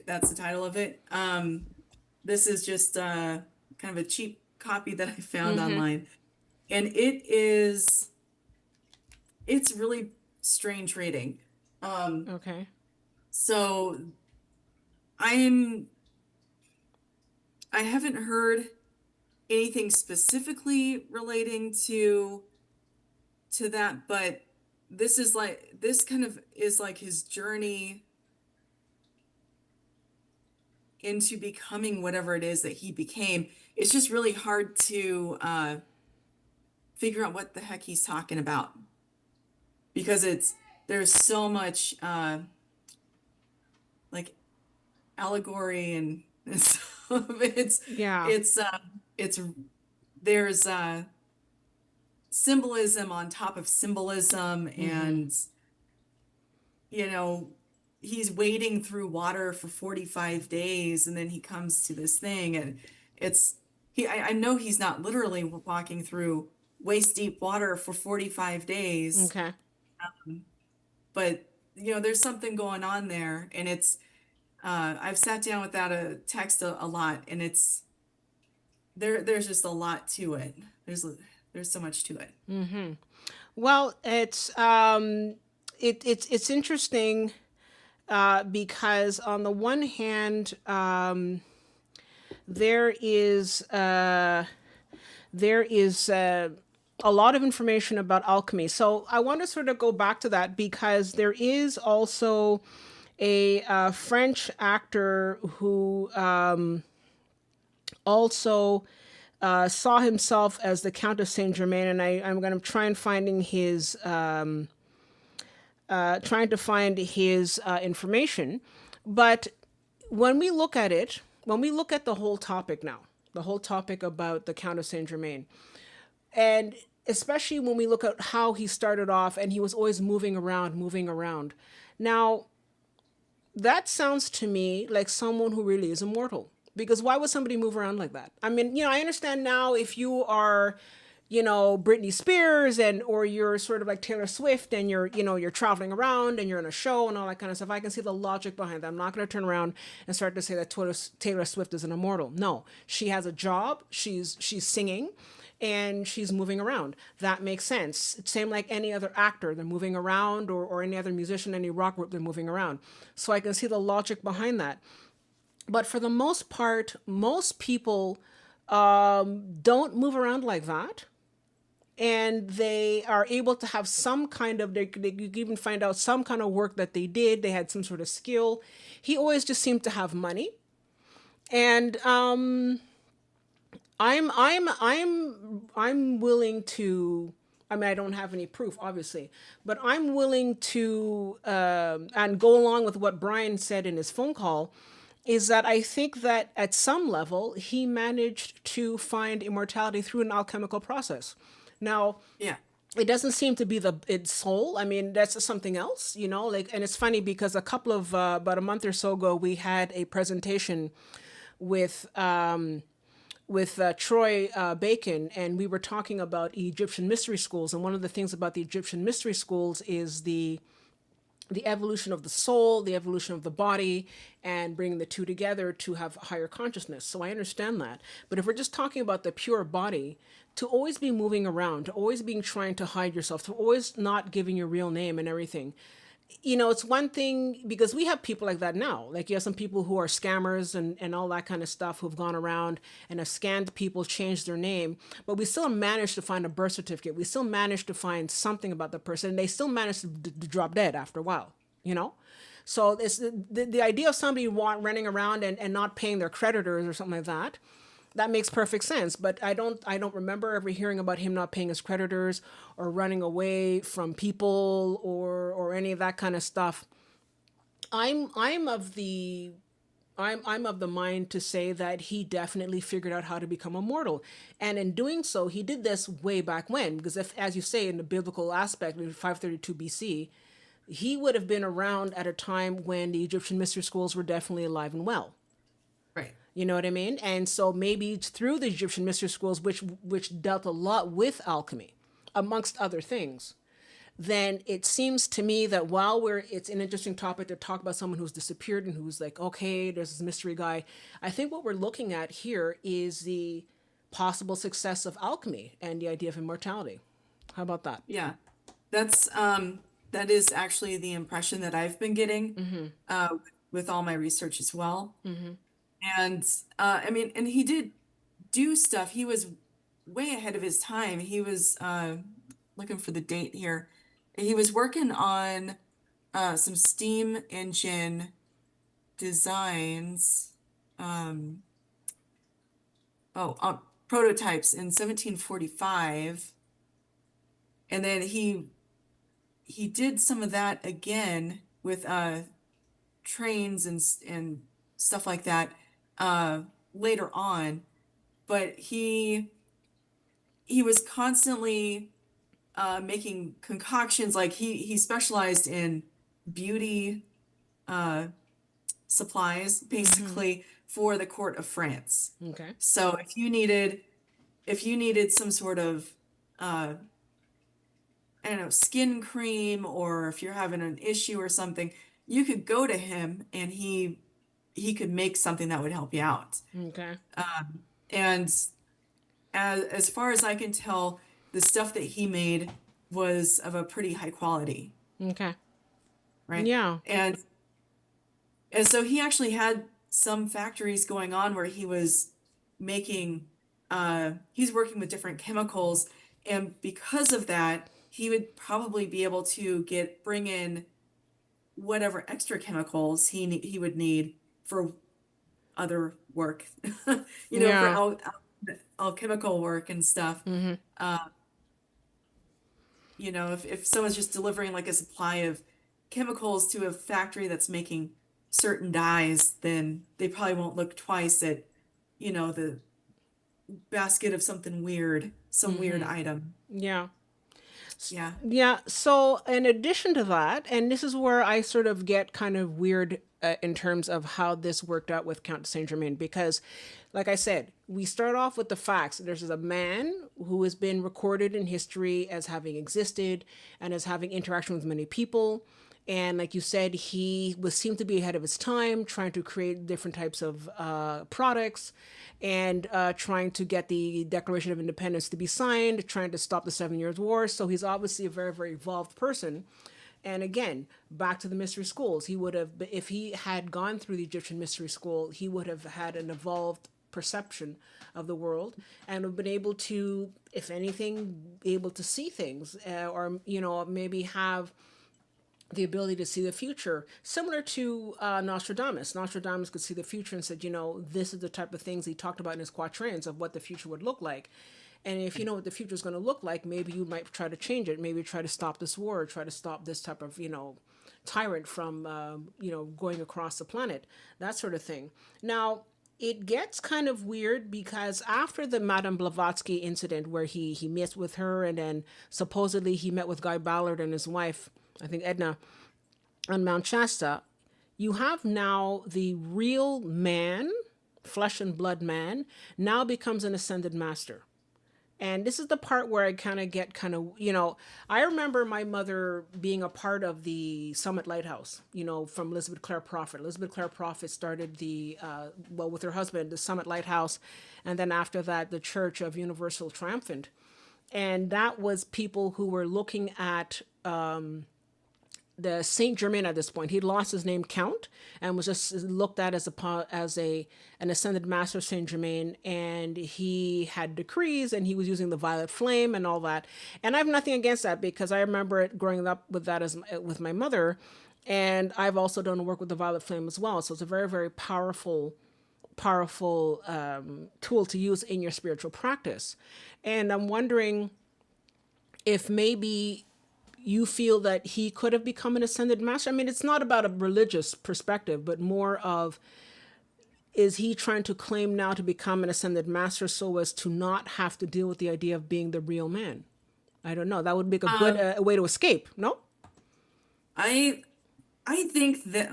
that's the title of it. This is just kind of a cheap copy that I found online. And it's really strange reading. Okay. So I haven't heard anything specifically relating to that, but this kind of is like his journey into becoming whatever it is that he became. It's just really hard to figure out what the heck he's talking about, because there's so much like allegory and Yeah. it's there's symbolism on top of symbolism, and he's wading through water for 45 days, and then he comes to this thing, and I know he's not literally walking through waist deep water for 45 days, Okay. but there's something going on there, and I've sat down with that text a lot, and there's just a lot to it. There's so much to it. Well, it's interesting because on the one hand, there is a lot of information about alchemy. So I want to sort of go back to that because there is also a French actor who also saw himself as the Count of Saint Germain, and I'm going to try and finding his trying to find his information. But when we look at it, when we look at the whole topic now, the whole topic about the Count of Saint Germain, and especially when we look at how he started off, and he was always moving around, moving around. Now, that sounds to me like someone who really is immortal. Because why would somebody move around like that? I mean, I understand now if you are, Britney Spears or you're sort of like Taylor Swift and you're traveling around and you're in a show and all that kind of stuff. I can see the logic behind that. I'm not going to turn around and start to say that Taylor Swift is an immortal. No, she has a job. She's singing and she's moving around. That makes sense. It's same like any other actor. They're moving around, or any other musician, any rock group, they're moving around. So I can see the logic behind that. But for the most part, most people don't move around like that. And they are able to have some kind of, you even find out some kind of work that they did. They had some sort of skill. He always just seemed to have money. And I'm willing to, I mean, I don't have any proof, obviously, but I'm willing to, and go along with what Brian said in his phone call, is that I think that at some level he managed to find immortality through an alchemical process. Now, Yeah. it doesn't seem to be its soul. I mean, that's something else, like, and it's funny because a couple of, about a month or so ago, we had a presentation with Troy Bacon, and we were talking about Egyptian mystery schools. And one of the things about the Egyptian mystery schools is the evolution of the soul, the evolution of the body, and bringing the two together to have higher consciousness. So I understand that. But if we're just talking about the pure body, to always be moving around, to always being trying to hide yourself, to always not giving your real name and everything, it's one thing because we have people like that now. Like you have some people who are scammers and all that kind of stuff who've gone around and have scanned people, changed their name, but we still managed to find a birth certificate. We still managed to find something about the person, and they still managed to drop dead after a while, So it's the idea of somebody running around and not paying their creditors or something like that. That makes perfect sense, but I don't remember ever hearing about him not paying his creditors or running away from people or any of that kind of stuff. I'm of the mind to say that he definitely figured out how to become immortal, and in doing so, he did this way back when. Because if, as you say, in the biblical aspect, in 532 BC, he would have been around at a time when the Egyptian mystery schools were definitely alive and well. Right. You know what I mean? And so maybe it's through the Egyptian mystery schools, which dealt a lot with alchemy, amongst other things, then it seems to me that while it's an interesting topic to talk about someone who's disappeared and who's like, okay, there's this mystery guy. I think what we're looking at here is the possible success of alchemy and the idea of immortality. How about that? Yeah, that's that is actually the impression that I've been getting with all my research as well. And I mean, and he did do stuff. He was way ahead of his time. He was looking for the date here. He was working on some steam engine designs, prototypes in 1745. And then he did some of that again with trains and stuff like that later on. But he was constantly making concoctions. Like he specialized in beauty supplies, basically, for the court of France. Okay. So if you needed some sort of I don't know, skin cream, or if you're having an issue or something, you could go to him and he could make something that would help you out. Okay. And as far as I can tell, the stuff that he made was of a pretty high quality, Okay. right? Yeah. And so he actually had some factories going on where he was making he's working with different chemicals, and because of that, he would probably be able to bring in whatever extra chemicals he would need for other work, Yeah. for alchemical work and stuff. If someone's just delivering like a supply of chemicals to a factory that's making certain dyes, then they probably won't look twice at, the basket of something weird, some weird item. Yeah. Yeah. Yeah. So, in addition to that, and this is where I sort of get kind of weird in terms of how this worked out with Count Saint Germain, because, like I said, we start off with the facts. There's a man who has been recorded in history as having existed and as having interaction with many people. And like you said, he seemed to be ahead of his time, trying to create different types of products and trying to get the Declaration of Independence to be signed, trying to stop the 7 Years' War. So he's obviously a very, very evolved person. And again, back to the mystery schools, he would have, if he had gone through the Egyptian mystery school, he would have had an evolved perception of the world and have been able to, if anything, be able to see things or, maybe have the ability to see the future, similar to Nostradamus. Nostradamus could see the future and said, this is the type of things he talked about in his quatrains of what the future would look like. And if you know what the future is going to look like, maybe you might try to change it. Maybe try to stop this war, try to stop this type of, tyrant from, going across the planet, that sort of thing. Now, it gets kind of weird because after the Madame Blavatsky incident where he met with her and then supposedly he met with Guy Ballard and his wife, I think Edna, on Mount Shasta, you have now the real man, flesh and blood man, now becomes an ascended master. And this is the part where I get I remember my mother being a part of the Summit Lighthouse, from Elizabeth Clare Prophet. Elizabeth Clare Prophet started with her husband, the Summit Lighthouse, and then after that, the Church of Universal Triumphant. And that was people who were looking at the Saint Germain at this point. He'd lost his name Count and was just looked at as an ascended master of Saint Germain, and he had decrees and he was using the violet flame and all that. And I have nothing against that because I remember it growing up with that with my mother, and I've also done work with the violet flame as well. So it's a very, very powerful tool to use in your spiritual practice. And I'm wondering if maybe you feel that he could have become an ascended master. I mean, it's not about a religious perspective, but more of, is he trying to claim now to become an ascended master so as to not have to deal with the idea of being the real man? I don't know. That would make a good way to escape, no? I think that,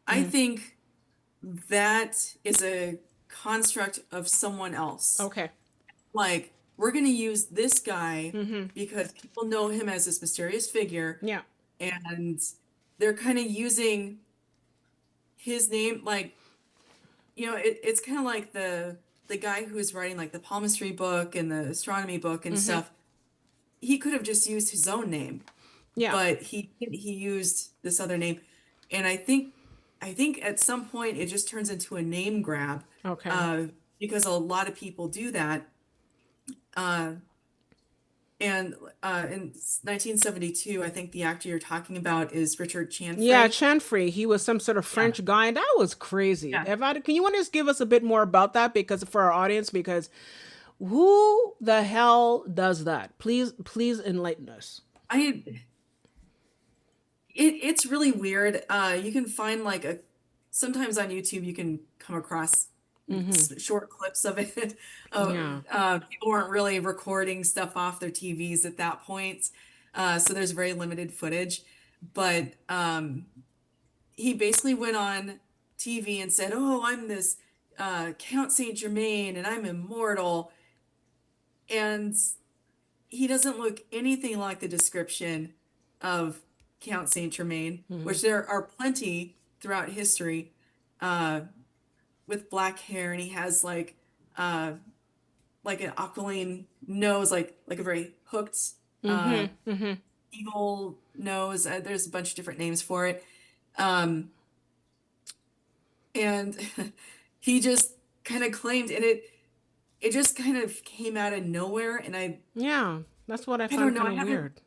I think that is a construct of someone else. Okay. Like, we're going to use this guy because people know him as this mysterious figure, Yeah. and they're kind of using his name, like, it's kind of like the guy who was writing like the palmistry book and the astronomy book and stuff. He could have just used his own name, Yeah. but he used this other name, and I think at some point it just turns into a name grab, Okay. because a lot of people do that. Uh, and in 1972, I think the actor you're talking about is Richard Yeah, Chanfrey. Chanfrey. He was some sort of Yeah, French guy, and that was crazy. yeah. Can you want to just give us a bit more about that, because for our audience, because who the hell does that? Please enlighten us. I it's really weird. You can find like sometimes on YouTube you can come across short clips of it. Yeah. People weren't really recording stuff off their TVs at that point, so there's very limited footage. But he basically went on TV and said, "Oh, I'm this Count Saint Germain, and I'm immortal." And he doesn't look anything like the description of Count Saint Germain, which there are plenty throughout history, uh, with black hair, and he has uh, like an aquiline nose, like a very hooked eagle nose. There's a bunch of different names for it, um, and he just kind of claimed, and it just kind of came out of nowhere, and Yeah. That's what I I don't found know. I kind of haven't. weird.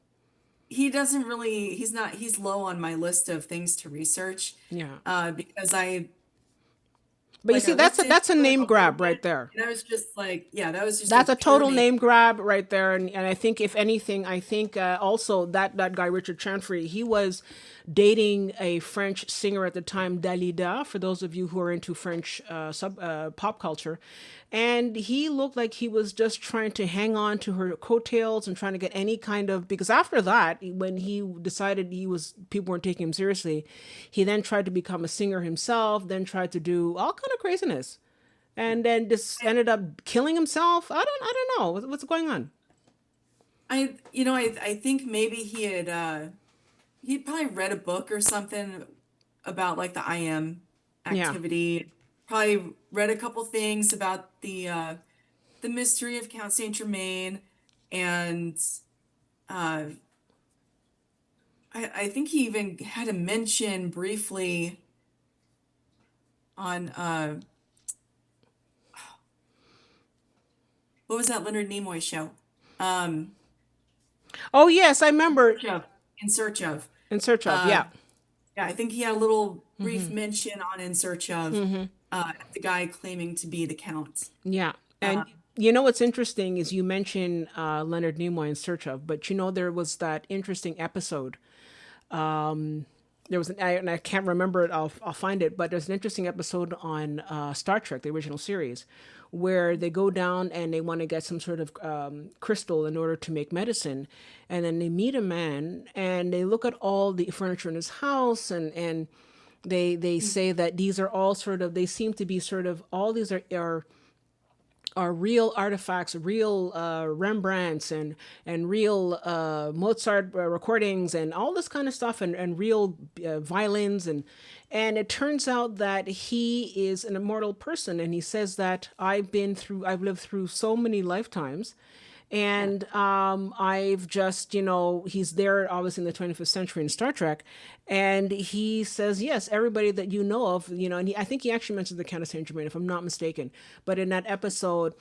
He doesn't really. He's not. He's low on my list of things to research, Yeah. because But you I see, looked into that's a it name a little grab right bit, there. and I was just like, yeah, that was just a That's a pure total name. name grab right there, and I think if anything, I think also that guy Richard Chanfrey, he was dating a French singer at the time, Dalida. For those of you who are into French sub pop culture, and he looked like he was just trying to hang on to her coattails and trying to get any kind of, because after that, when he decided people weren't taking him seriously, he then tried to become a singer himself, then tried to do all kind of craziness, and then just ended up killing himself. I don't know what's going on. I think maybe he'd probably read a book or something about like the I am Yeah. activity. Probably read a couple things about the mystery of Count Saint Germain, and uh, I think he even had a mention briefly on what was that Leonard Nimoy show? Um, Oh yes, I remember. Search of, in search of. In search of. Uh, Yeah. yeah, I think he had a little brief mention on In Search of, the guy claiming to be the Count. Yeah. Uh, And you know what's interesting is you mentioned Leonard Nimoy in search of, but you know there was that interesting episode. There was and I can't remember it. I'll find it. But there's an interesting episode on Star Trek, the original series, where they go down and they want to get some sort of crystal in order to make medicine, and then they meet a man and they look at all the furniture in his house, and they say that these are all sort of, they seem to be sort of, all these are real artifacts, real Rembrandts and real Mozart recordings and all this kind of stuff, and real violins, and it turns out that he is an immortal person, and he says that I've lived through so many lifetimes. yeah. And I've just, he's there obviously in the 25th century in Star Trek. And he says, yes, everybody that you know of, and I think he actually mentions the Count of Saint Germain, if I'm not mistaken. But in that episode,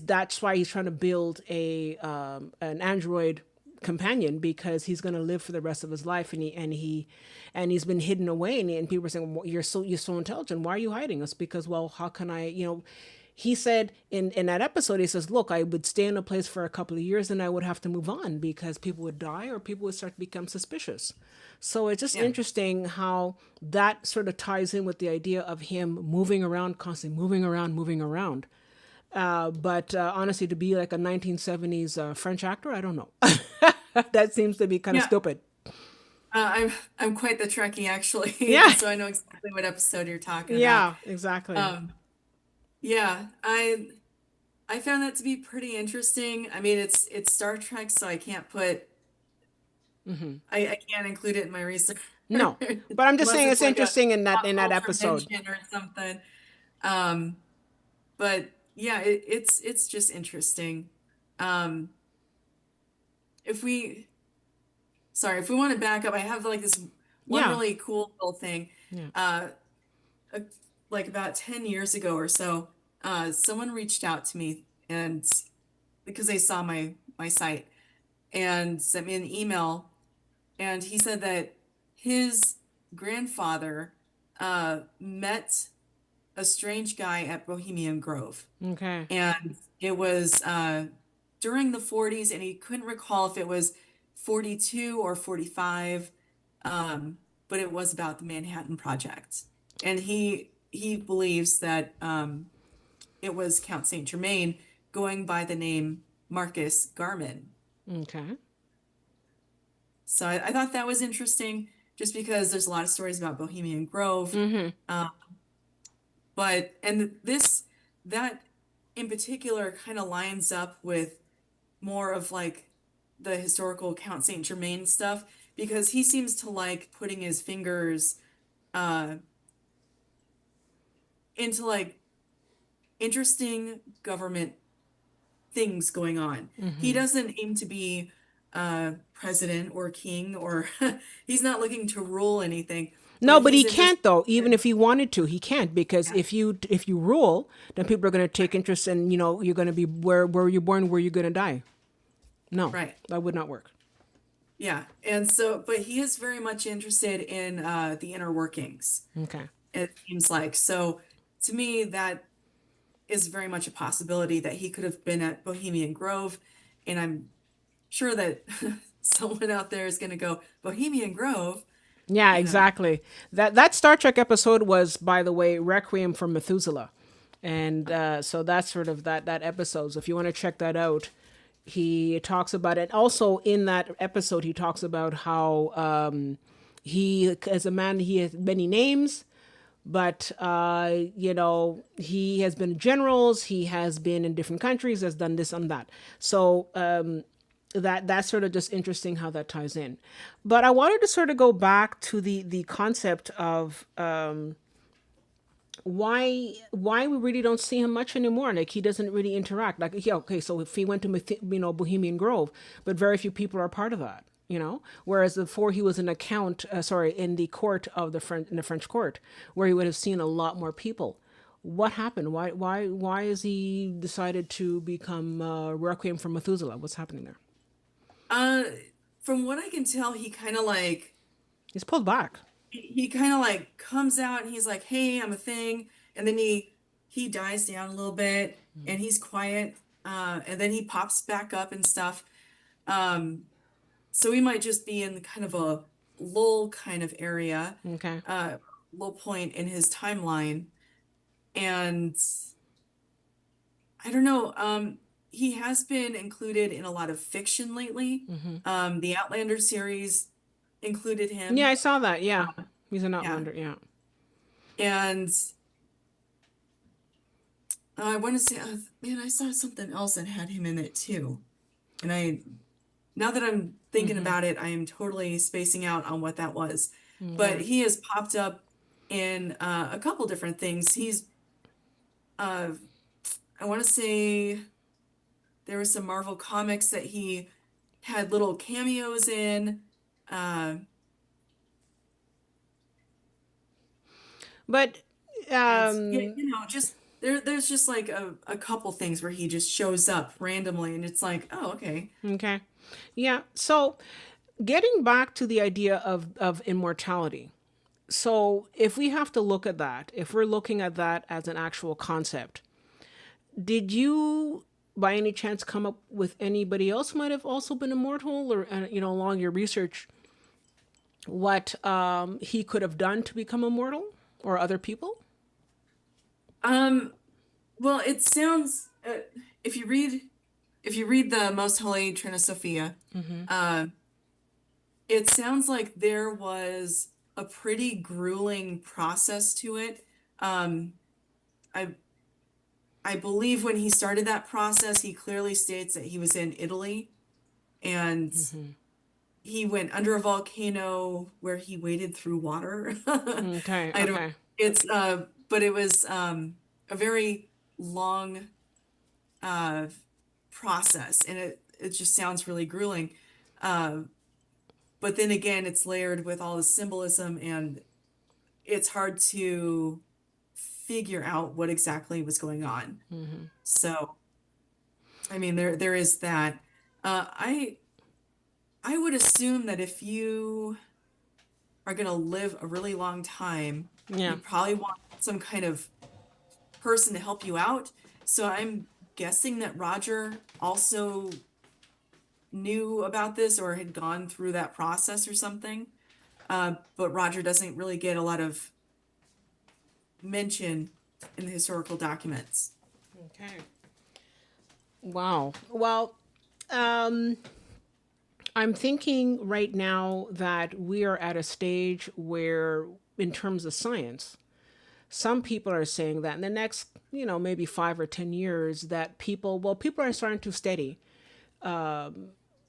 that's why he's trying to build an android companion, because he's going to live for the rest of his life, and he's been hidden away, and people are saying, well, you're so intelligent, why are you hiding us? Because, well, how can I. He said in that episode, he says, look, I would stay in a place for a couple of years and I would have to move on because people would die or people would start to become suspicious. So it's just Yeah. interesting how that sort of ties in with the idea of him moving around, constantly moving around. But honestly, to be like a 1970s French actor, I don't know. That seems to be kind of Yeah. stupid. I'm quite the Trekkie actually, Yeah, so I know exactly what episode you're talking about. yeah, exactly. Um, yeah, I found that to be pretty interesting. I mean, it's Star Trek, so I can't put I can't include it in my research No, but I'm just unless saying it's it's like a interesting in pop that culture episode. mention or something. Um, but yeah, it's just interesting. Um, if we sorry, if we want to back up, I have like this one Yeah, really cool little thing. yeah. Uh, uh, like about 10 years ago or so, someone reached out to me and because they saw my site and sent me an email, and he said that his grandfather met a strange guy at Bohemian Grove, Okay. and it was during the 40s, and he couldn't recall if it was 42 or 45, but it was about the Manhattan Project, and he believes that it was Count Saint Germain going by the name Marcus Garman. Okay. So I thought that was interesting just because there's a lot of stories about Bohemian Grove. Mm-hmm. Uh, but, and this, that in particular kind of lines up with more of like the historical Count Saint Germain stuff because he seems to like putting his fingers uh, into like interesting government things going on. He Mm-hmm. doesn't aim to be president or king or he's not looking to rule anything, No, but but he he's interested can't though. Even in, if he wanted to, he can't because yeah, if you rule, then people are going to take right, interest in you're going to be where you're born, where you're going to die. No, right. that would not work. Yeah. And so, but he is very much interested in the inner workings, Okay. it seems like. So to me, that is very much a possibility that he could have been at Bohemian Grove. And I'm sure that someone out there is going to go, Bohemian Grove, Yeah, you know. exactly. That Star Trek episode was, by the way, Requiem for Methuselah, and so that's sort of that episode. So if you want to check that out, he talks about it. Also, in that episode, he talks about how he, as a man, he has many names, but he has been generals, he has been in different countries, has done this and that. So that's sort of just interesting how that ties in. But I wanted to sort of go back to the concept of why we really don't see him much anymore. Like he doesn't really interact. Like yeah, okay, so if he went to Bohemian Grove, but very few people are part of that. Whereas before he was an account, in the court of the French court, where he would have seen a lot more people. What happened? Why is he decided to become Requiem for Methuselah? What's happening there? Uh, from what I can tell, he kind of like He's pulled back. he kind of like comes out and he's like, "Hey, I'm a thing," and then he dies down a little bit and he's quiet, and then he pops back up and stuff. Um, so we might just be in kind of a lull kind of area, Okay. uh, low point in his timeline, and I don't know. He has been included in a lot of fiction lately. The Outlander series included Yeah, him. I saw that. Yeah, he's an Yeah. outlander. Yeah. And I want to say, man, I saw something else that had him in it too. And now that I'm thinking about it, I am totally spacing out on what that was. But Okay. he has popped up in a couple different things. Uh, I want to say there were some Marvel comics that he had little cameos in. Uh, But and yeah, um, just there's just like a couple things where he just shows up randomly, and it's like, oh, okay. okay. Yeah. So getting back to the idea of immortality. So if we have to look at that, if we're looking at that as an actual concept, did you by any chance come up with anybody else who might have also been immortal, or along your research, what he could have done to become immortal, or other people? Um, well, it sounds if you read if you read the Most Holy Trinity Sophia, uh, it sounds like there was a pretty grueling process to it. Um, I I believe when he started that process, he clearly states that he was in Italy and he went under a volcano where he waded through water. Okay. I don't, Okay. it's, but it was a very long uh, process and it just sounds really grueling. But then again, it's layered with all the symbolism and it's hard to figure out what exactly was going on. So, I mean, there is that. I would assume that if you are going to live a really long time, Yeah. you probably want some kind of person to help you out. So I'm guessing that Roger also knew about this or had gone through that process or something. But Roger doesn't really get a lot of mention in the historical documents. Okay. Wow. Well, I'm thinking right now that we are at a stage where, in terms of science, some people are saying that in the next, maybe 5 or 10 years, that people are starting to study, the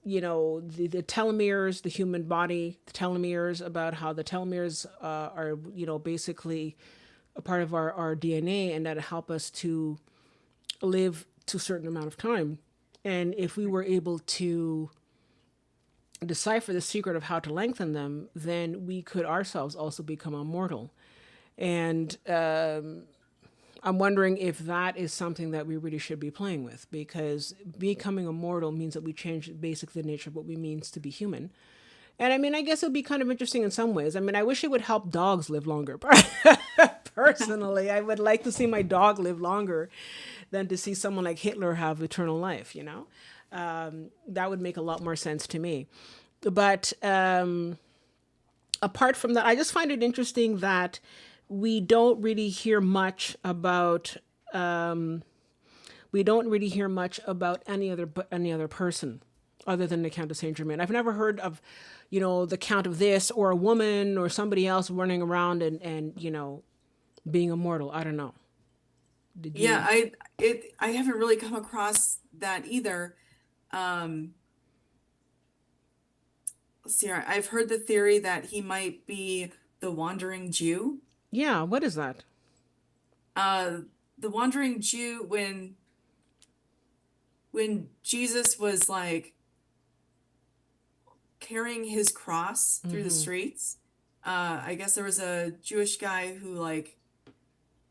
telomeres, the human body, the telomeres, about how the telomeres are, basically a part of our DNA and that help us to live to a certain amount of time. And if we were able to decipher the secret of how to lengthen them, then we could ourselves also become immortal. And I'm wondering if that is something that we really should be playing with, because becoming immortal means that we change basically the nature of what we means to be human. And I mean, I guess it would be kind of interesting in some ways. I mean, I wish it would help dogs live longer. Personally, I would like to see my dog live longer than to see someone like Hitler have eternal life, that would make a lot more sense to me. But apart from that, I just find it interesting that we don't really hear much about any other person other than the Count of Saint Germain. I've never heard of, the Count of this or a woman or somebody else running around and being immortal. I don't know. Did you? Yeah, I haven't really come across that either. Let's see, I've heard the theory that he might be the wandering Jew. Yeah, what is that? The wandering Jew, when Jesus was like carrying his cross through the streets, I guess there was a Jewish guy who like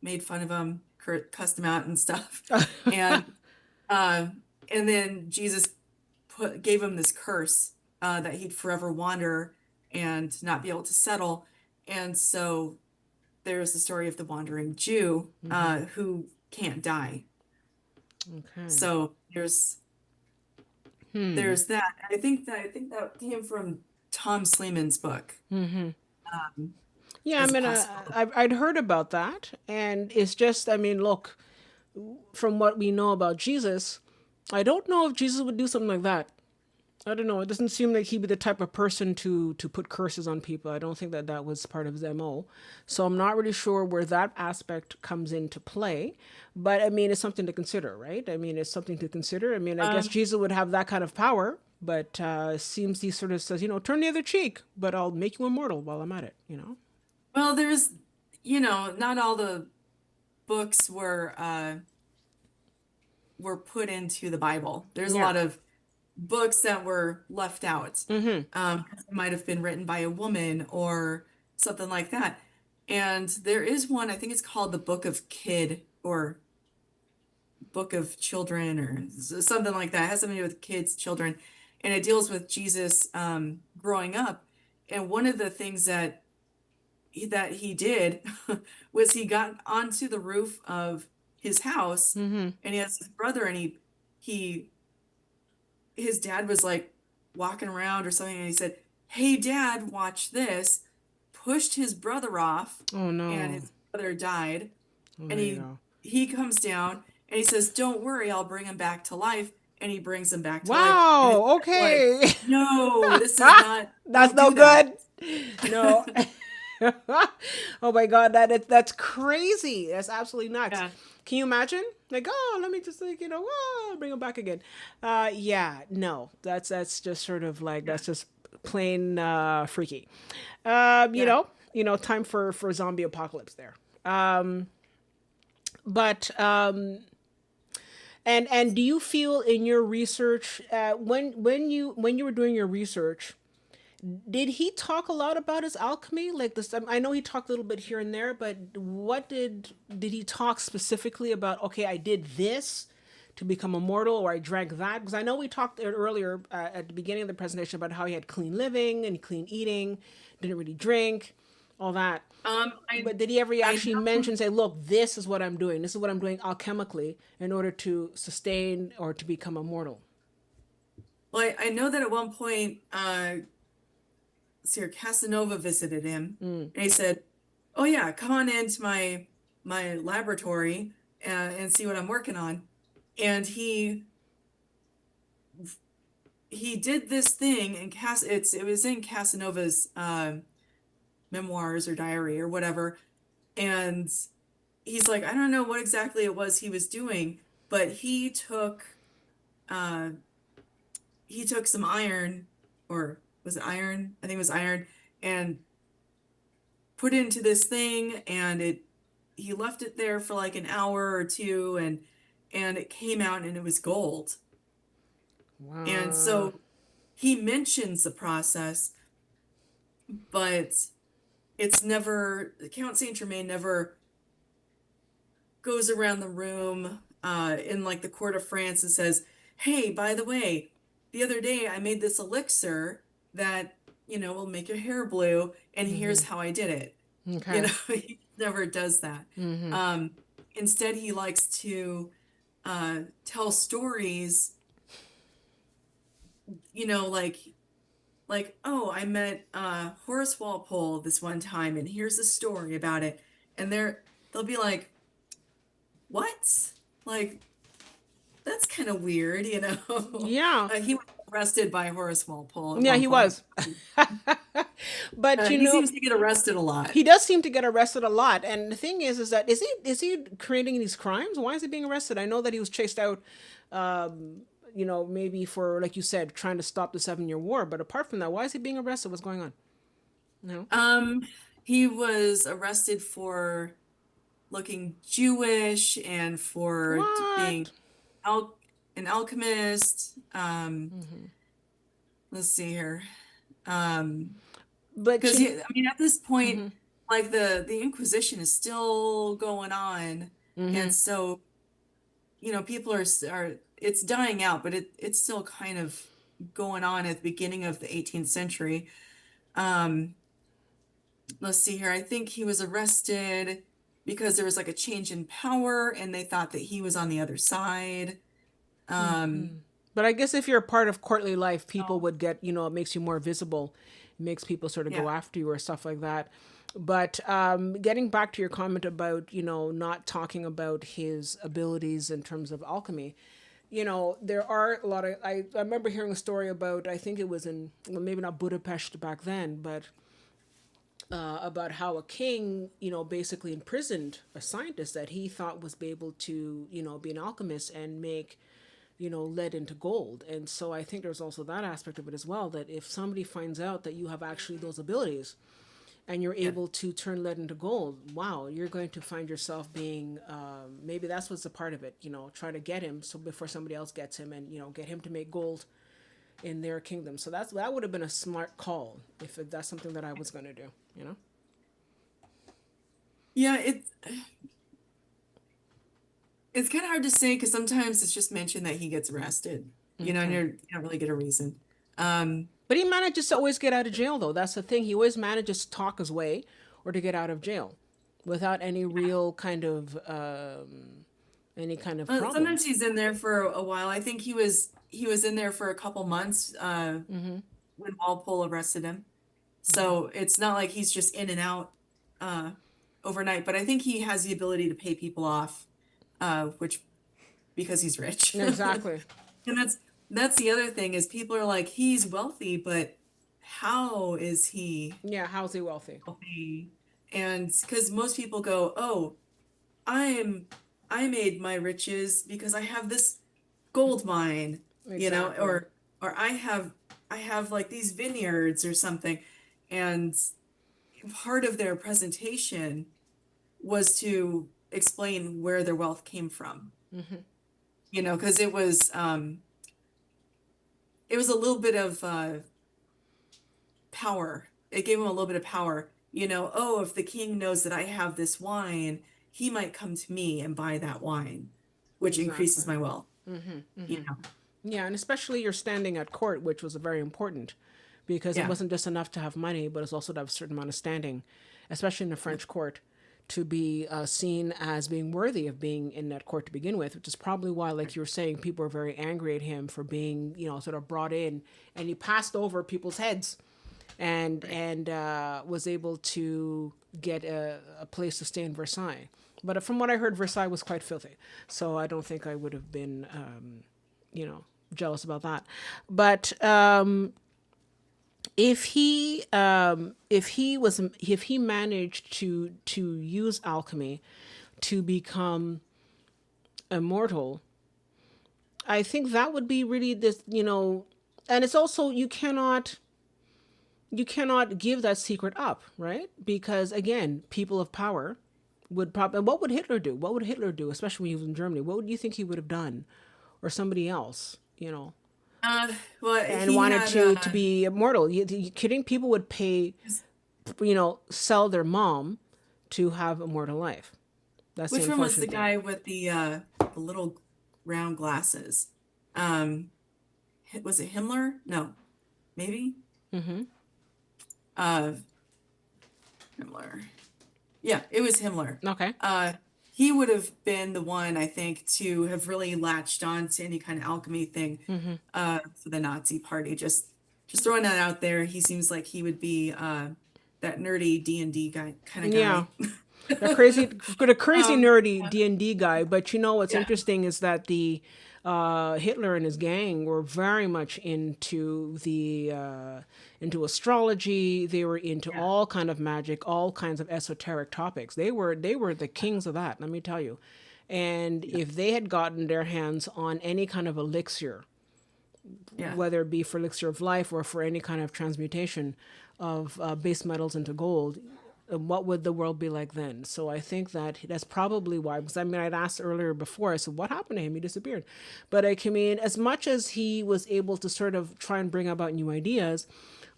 made fun of him, cussed him out and stuff. And then Jesus gave him this curse that he'd forever wander and not be able to settle. And so there's the story of the wandering Jew who can't die. Okay. So there's that. I think that came from Tom Sleman's book. Yeah, I mean, I'd heard about that, and it's just, I mean, look, from what we know about Jesus, I don't know if Jesus would do something like that. I don't know. It doesn't seem like he'd be the type of person to put curses on people. I don't think that was part of his MO. So I'm not really sure where that aspect comes into play. But I mean, it's something to consider, right? I mean, it's something to consider. I mean, I guess Jesus would have that kind of power, but seems he sort of says, turn the other cheek, but I'll make you immortal while I'm at it, Well, there's, not all the books were put into the Bible. There's a lot of books that were left out. It might have been written by a woman or something like that. And there is one, I think it's called the Book of Kid or Book of Children or something like that. It has something to do with kids, children, and it deals with Jesus growing up. And one of the things that he did was he got onto the roof of his house and he has his brother and his dad was like walking around or something and he said, "Hey dad, watch this," pushed his brother off. Oh no. And his brother died. Oh, and he comes down and he says, "Don't worry, I'll bring him back to life." And he brings him back to life. Wow, okay. Like, no, this is not. That's no good. No. Oh my God, that's crazy. That's absolutely nuts. Yeah. Can you imagine? Like, oh, let me just like, bring him back again. Yeah, no, that's just sort of like, Yeah. that's just plain freaky. Yeah. Time for zombie apocalypse there. But and do you feel in your research, when you were doing your research, did he talk a lot about his alchemy? Like this, I know he talked a little bit here and there, but what did he talk specifically about? Okay, I did this to become immortal, or I drank that, because I know we talked earlier at the beginning of the presentation about how he had clean living and clean eating, didn't really drink, all that. I But did he ever I actually know. mention, say, look, this is what I'm doing. This is what I'm doing alchemically in order to sustain or to become immortal? Well, I know that at one point, Sir Casanova visited him, and he said, "Oh yeah, come on into my laboratory and see what I'm working on." And he did this thing, and it was in Casanova's memoirs or diary or whatever, and he's like, I don't know what exactly it was he was doing, but uh he took some iron, or was it iron? I think it was iron, and put it into this thing, and he left it there for like an hour or two, and it came out and it was gold. And Wow. so he mentions the process, but it's never, Count Saint Germain never goes around the room in like the court of France and says, "Hey, by the way, the other day I made this elixir that, will make your hair blue, and here's how I did it." Okay. He never does that. Um, Instead, he likes to tell stories, like, "Oh, I met Horace Walpole this one time, and here's a story about it." And they'll be like, "What?" Like, that's kind of weird, you know. Yeah. He was arrested by Horace Walpole at Yeah, one he point. was. But He seems to get arrested a lot. he does seem to get arrested a lot. And the thing is that is he creating these crimes? Why is he being arrested? I know that he was chased out, maybe for, like you said, trying to stop the 7 Year War. But apart from that, why is he being arrested? What's going on? No. Um, he was arrested for looking Jewish and for being What? al an alchemist. Let's see here. Um, But because you. I mean, at this point, like the Inquisition is still going on, and so people are it's dying out, but it's still kind of going on at the beginning of the 18th century. Um, let's see here. I think he was arrested because there was like a change in power, and they thought that he was on the other side. Um, But I guess if you're a part of courtly life, people so, would get, it makes you more visible, it makes people sort of yeah. go after you or stuff like that. But getting back to your comment about, not talking about his abilities in terms of alchemy, there are a lot of, I remember hearing a story about, I think it was in, well, maybe not Budapest back then, but about how a king, basically imprisoned a scientist that he thought was be able to, be an alchemist and make, lead into gold. And so I think there's also that aspect of it as well, that if somebody finds out that you have actually those abilities and you're Yeah. able to turn lead into gold, wow, you're going to find yourself being, maybe that's what's a part of it, try to get him so before somebody else gets him, and, get him to make gold in their kingdom. So that would have been a smart call if that's something that I was going to do. Yeah, it's kind of hard to say because sometimes it's just mentioned that he gets arrested, and Okay. you don't really get a reason. Um, But he manages to always get out of jail, though. That's the thing. He always manages to talk his way or to get out of jail without any real kind of problem. Sometimes he's in there for a while. I think he was in there for a couple months when Walpole arrested him. So it's not like he's just in and out uh, overnight. But I think he has the ability to pay people off, which because he's rich. Exactly. And that's the other thing is people are like, he's wealthy, but how is he Yeah, how's he wealthy? wealthy? And because most people go, "Oh, I'm I made my riches because I have this gold mine, you know, Exactly. or I have like these vineyards or something. And part of their presentation was to explain where their wealth came from, you know, because it was a little bit of power. It gave him a little bit of power. You know, oh, if the king knows that I have this wine, he might come to me and buy that wine, which Exactly. increases my wealth, you know. Yeah, and especially you're standing at court, which was very important because it Yeah. wasn't just enough to have money, but it's also to have a certain amount of standing, especially in the French court, to be seen as being worthy of being in that court to begin with, which is probably why, like you were saying, people were very angry at him for being, sort of brought in and he passed over people's heads and Right. was able to get a place to stay in Versailles. But from what I heard, Versailles was quite filthy, so I don't think I would have been, you know, jealous about that. But if he managed to use alchemy to become immortal, I think that would be really this, and it's also you cannot give that secret up, right? Because again, people of power would probably. What would Hitler do? What would Hitler do, especially when he was in Germany? What would you think he would have done, or somebody else? Uh, well, And he wanted had to be immortal. You kidding? People would pay, sell their mom to have immortal life. That's the which one was the unfortunate thing. guy with the little round glasses? Was it Himmler? No, maybe. Uh, Himmler. Yeah, it was Himmler. Okay. He would have been the one, I think, to have really latched on to any kind of alchemy thing, for the Nazi party. Just throwing that out there. He seems like he would be that nerdy D&D guy kind of Yeah. guy. The crazy nerdy Yeah, D&D guy, but what's yeah, interesting is that the Hitler and his gang were very much into astrology. They were into yeah, all kind of magic, all kinds of esoteric topics. They were the kings of that, let me tell you. And yeah, if they had gotten their hands on any kind of elixir, yeah. whether it be for elixir of life or for any kind of transmutation of base metals into gold, what would the world be like then? So I think that that's probably why. Because I mean, I'd asked earlier before. I said, "What happened to him? He disappeared." But I mean, as much as he was able to sort of try and bring about new ideas,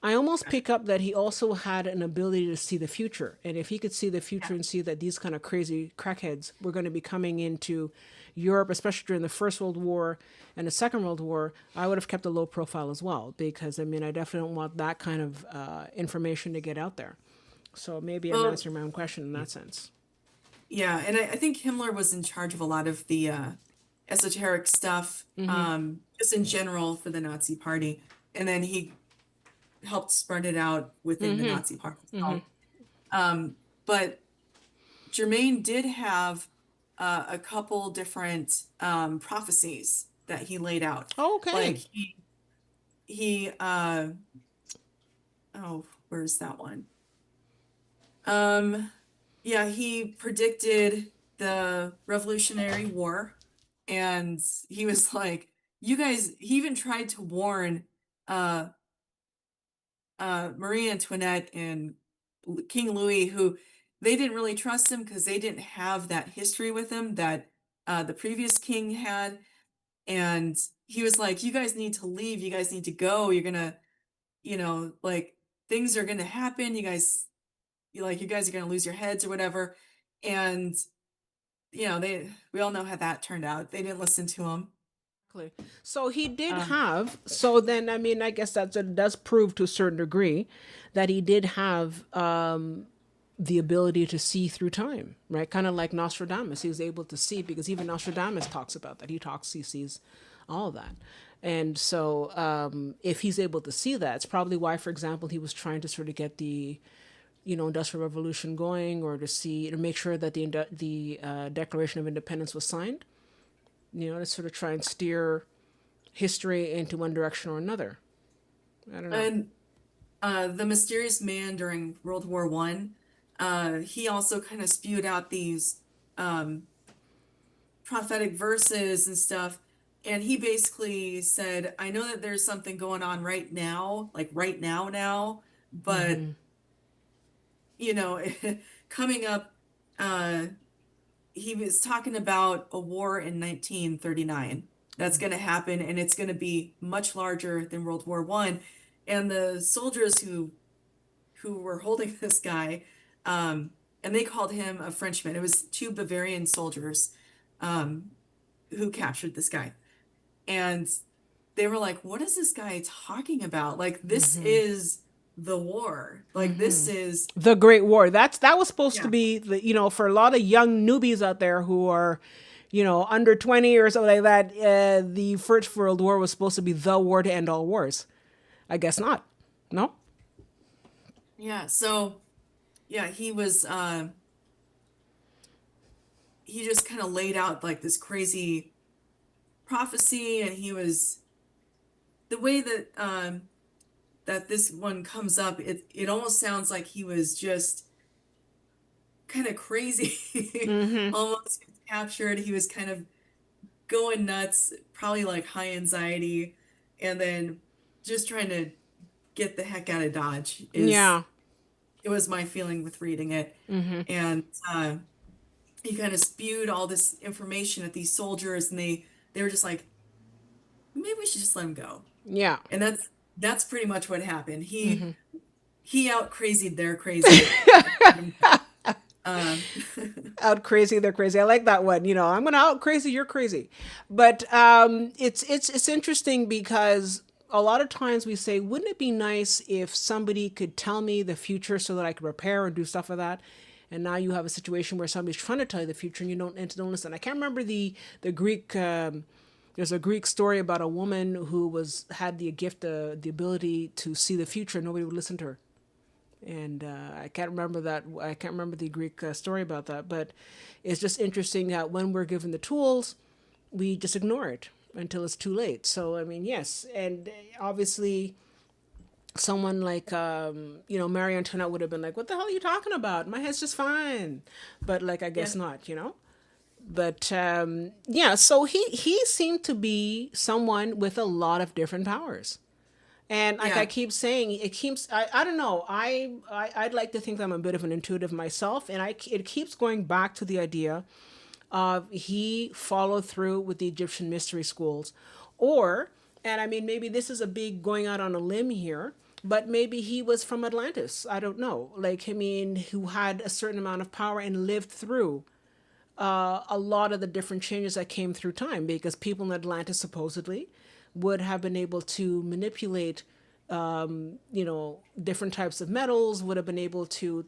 I almost pick up that he also had an ability to see the future. And if he could see the future and see that these kind of crazy crackheads were going to be coming into Europe, especially during the First World War and the Second World War, I would have kept a low profile as well. Because I mean, I definitely don't want that kind of information to get out there. So maybe I'm Well, answering my own question in that sense. yeah, and I think Himmler was in charge of a lot of the esoteric stuff, just in general for the Nazi Party, and then he helped spread it out within the Nazi Party as well. But Germain did have a couple different prophecies that he laid out. Like Okay. he oh, where's that one? Um, yeah, he predicted the Revolutionary War, and he was like, "You guys." He even tried to warn uh, Marie Antoinette and King Louis, who they didn't really trust him because they didn't have that history with him that the previous king had, and he was like, "You guys need to leave. You guys need to go. You're gonna, like things are gonna happen. You guys are gonna lose your heads or whatever." And we all know how that turned out. They didn't listen to him. Exactly. So he did Um, have. So then, I mean, I guess that does prove to a certain degree that he did have the ability to see through time, right? Kind of like Nostradamus. He was able to see because even Nostradamus talks about that. He sees all of that. And so, if he's able to see that, it's probably why, for example, he was trying to sort of get the industrial revolution going, or to make sure that the Declaration of Independence was signed. To sort of try and steer history into one direction or another. I don't know. and the mysterious man during World War One, he also kind of spewed out these prophetic verses and stuff. And he basically said, I know that there's something going on right now, like right now, but you know, coming up, uh, he was talking about a war in 1939 that's going to happen, and it's going to be much larger than World War One. And the soldiers who were holding this guy, and they called him a Frenchman. It was two Bavarian soldiers who captured this guy. And they were like, what is this guy talking about? Like, this is the war. Like, this is the Great War. That was supposed to Yeah. be the, for a lot of young newbies out there who are, under 20 or something like that. The First World War was supposed to be the war to end all wars. I guess not. No. Yeah, so yeah, he was he just kind of laid out like this crazy prophecy, and he was the way that that this one comes up, it almost sounds like he was just kind of crazy, almost captured. He was kind of going nuts, probably like high anxiety, and then just trying to get the heck out of Dodge Yeah. it was my feeling with reading it. And he kind of spewed all this information at these soldiers, and they were just like, maybe we should just let him go. Yeah. And that's pretty much what happened. He out crazied their crazy. um, Out crazy, they're crazy. I like that one. I'm gonna out crazy, you're crazy. But it's interesting because a lot of times we say, wouldn't it be nice if somebody could tell me the future so that I could prepare and do stuff like that? And now you have a situation where somebody's trying to tell you the future and you don't listen. I can't remember the Greek. There's a Greek story about a woman who had the gift, the ability to see the future. And nobody would listen to her. And I can't remember that. I can't remember the Greek story about that. But it's just interesting that when we're given the tools, we just ignore it until it's too late. So, I mean, yes. And obviously, someone like, Marie Antoinette would have been like, what the hell are you talking about? My head's just fine. But, like, I guess not, But, so he seemed to be someone with a lot of different powers. And like Yeah. I keep saying, I don't know. I'd like to think I'm a bit of an intuitive myself. And it keeps going back to the idea he followed through with the Egyptian mystery schools. And I mean, maybe this is a big going out on a limb here, but maybe he was from Atlantis. I don't know. Like, I mean, who had a certain amount of power and lived through a lot of the different changes that came through time, because people in Atlantis supposedly would have been able to manipulate, different types of metals, would have been able to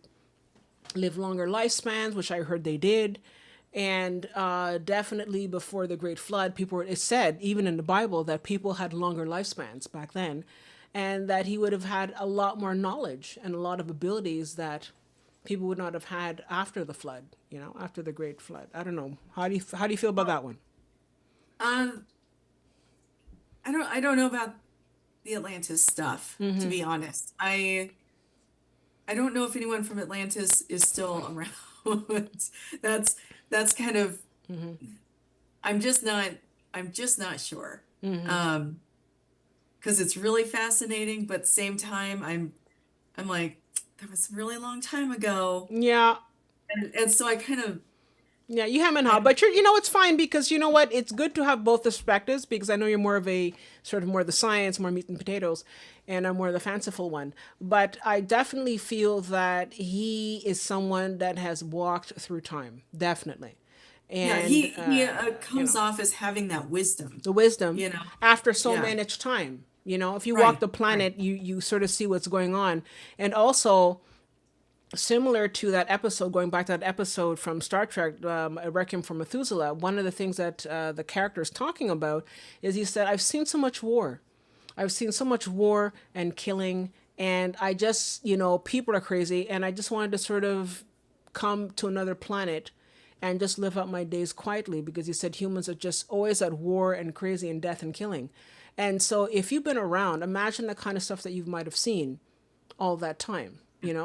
live longer lifespans, which I heard they did. And definitely before the Great Flood, it said, even in the Bible, that people had longer lifespans back then, and that he would have had a lot more knowledge and a lot of abilities that people would not have had after the flood, after the Great Flood. I don't know. How do you feel about that one? I don't know about the Atlantis stuff, to be honest. I don't know if anyone from Atlantis is still around. That's kind of I'm just not sure. Because it's really fascinating, but at the same time I'm like, that was a really long time ago. Yeah. And so I kind of Yeah, you hem and haw, but it's fine, because you know what? It's good to have both perspectives, because I know you're more of a sort of more of the science, more meat and potatoes, and I'm more of the fanciful one. But I definitely feel that he is someone that has walked through time, definitely. yeah, And he comes off as having that wisdom, the wisdom you know. after so Yeah. much time. If you walk Right, the planet, you sort of see what's going on. And also, similar to that episode, going back to that episode from Star Trek, A Requiem for Methuselah, one of the things that the character is talking about is, he said, I've seen so much war. I've seen so much war and killing, and I just, people are crazy, and I just wanted to sort of come to another planet and just live out my days quietly, because he said humans are just always at war and crazy and death and killing. And so if you've been around, imagine the kind of stuff that you might have seen all that time.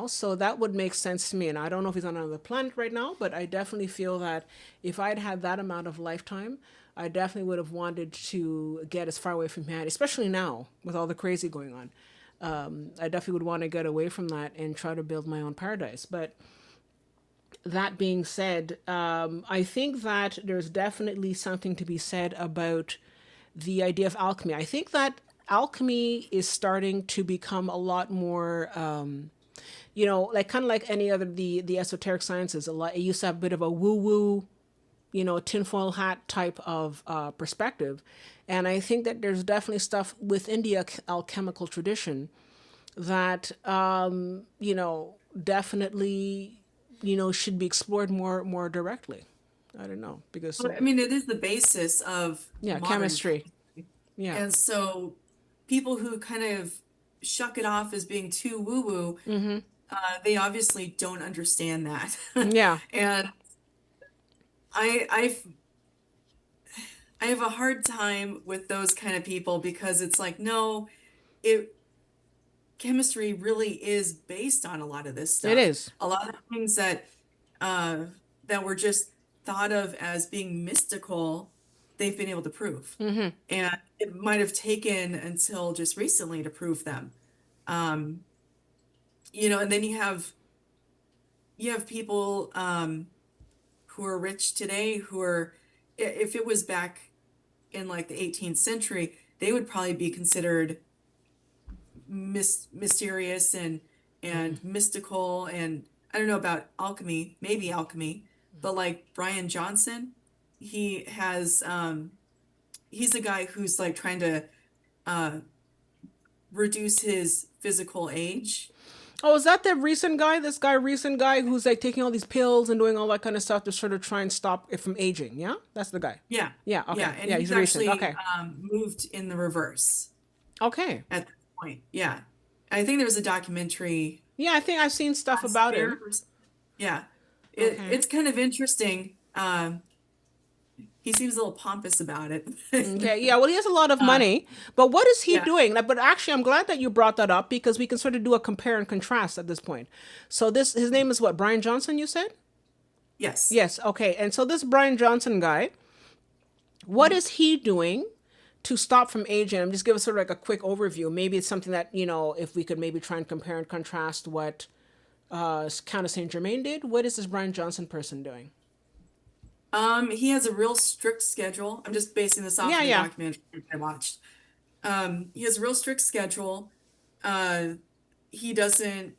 So that would make sense to me. And I don't know if he's on another planet right now, but I definitely feel that if I'd had that amount of lifetime, I definitely would have wanted to get as far away from humanity, especially now with all the crazy going on. I definitely would want to get away from that and try to build my own paradise. But that being said, I think that there's definitely something to be said about the idea of alchemy. I think that alchemy is starting to become a lot more, like kind of like any other the esoteric sciences. A lot it used to have a bit of a woo woo, tinfoil hat type of perspective, and I think that there's definitely stuff within the alchemical tradition that definitely should be explored more directly. I don't know because Well, I mean, it is the basis of yeah, modern chemistry. chemistry. Yeah. And so people who kind of shuck it off as being too woo-woo, they obviously don't understand that. Yeah. And I I've I have a hard time with those kind of people because it's like, no, it chemistry really is based on a lot of this It stuff. is. A lot of things uh that were just thought of as being mystical, they've been able to prove. And it might have taken until just recently to prove them. Um, and then you have people who are rich today who are, if it was back in like the 18th century, they would probably be considered mysterious and mystical. And I don't know about alchemy, maybe alchemy, but like Brian Johnson, he has he's a guy who's like trying to uh reduce his physical age. Oh, is that the recent guy who's like taking all these pills and doing all that kind of stuff to sort of try and stop it from aging? Yeah, that's the guy. Yeah. Yeah. Yeah, Okay. and Yeah, he's he's recent. actually Okay. moved in the reverse Okay. at this point. Yeah. I think there was a documentary Yeah, I think I've seen stuff last about year him. yeah. Okay. It's kind of interesting. He seems a little pompous about it. Okay. Yeah. Well, he has a lot of Uh, money, but what is he yeah. doing? But actually, I'm glad that you brought that up because we can sort of do a compare and contrast at this point. So his name is what? Brian Johnson, you said? Yes. Yes. Okay. And so this Brian Johnson guy, what is he doing to stop from aging? I'm just give us sort of like a quick overview. Maybe it's something that if we could maybe try and compare and contrast what Count Saint Germain did. What is this Brian Johnson person doing? He has a real strict schedule. I'm just basing this off Yeah. of the Yeah. documentary I watched. He has a real strict schedule. Uh, he doesn't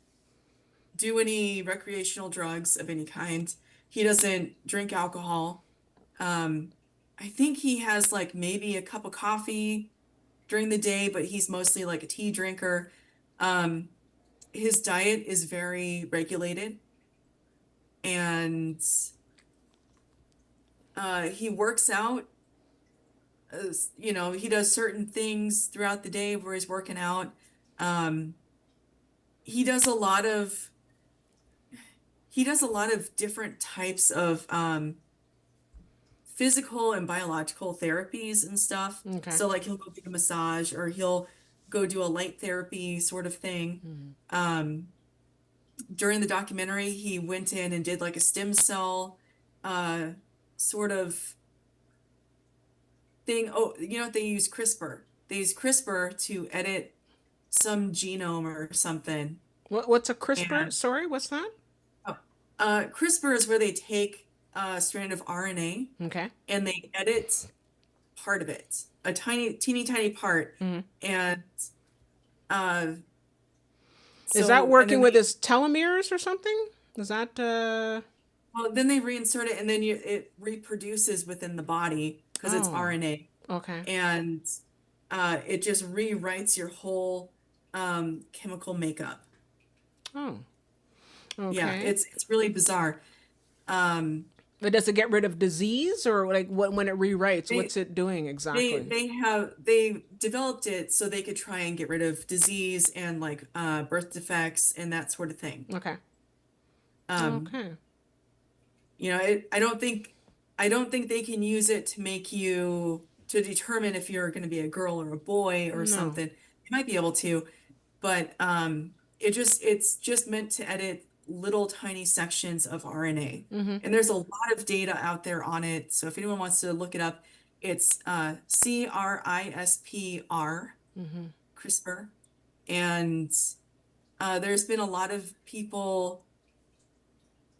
do any recreational drugs of any kind. He doesn't drink alcohol. Um, I think he has like maybe a cup of coffee during the day, but he's mostly like a tea drinker. Um, his diet is very regulated, and he works out. He does certain things throughout the day where he's working out. Um, he does a lot of different types of physical and biological therapies and stuff. Okay. So like he'll go get a massage or he'll go do a light therapy sort of thing. Um, during the documentary, he went in and did like a stem cell uh, sort of thing. Oh, they use CRISPR. They use CRISPR to edit some genome or something. What's a CRISPR? And Sorry, what's that? oh, CRISPR is where they take a strand of RNA Okay. and they edit part of it, a tiny, teeny tiny part. And uh, Is that and working then with his telomeres or something? Is that well, then they reinsert it and then it reproduces within the body because it's Oh, RNA. okay. And it just rewrites your whole chemical makeup. Oh, Yeah, okay. it's really bizarre. Um, But does it get rid of disease or like when it rewrites, they what's it doing they exactly? they developed it so they could try and get rid of disease and like birth defects and that sort of thing. Okay. Um, Okay. I don't think they can use it to make you to determine if you're going to be a girl or a boy or No. something. They might be able to, but it's just meant to edit little tiny sections of RNA. And there's a lot of data out there on it. So if anyone wants to look it up, it's CRISPR, CRISPR. And there's been a lot of people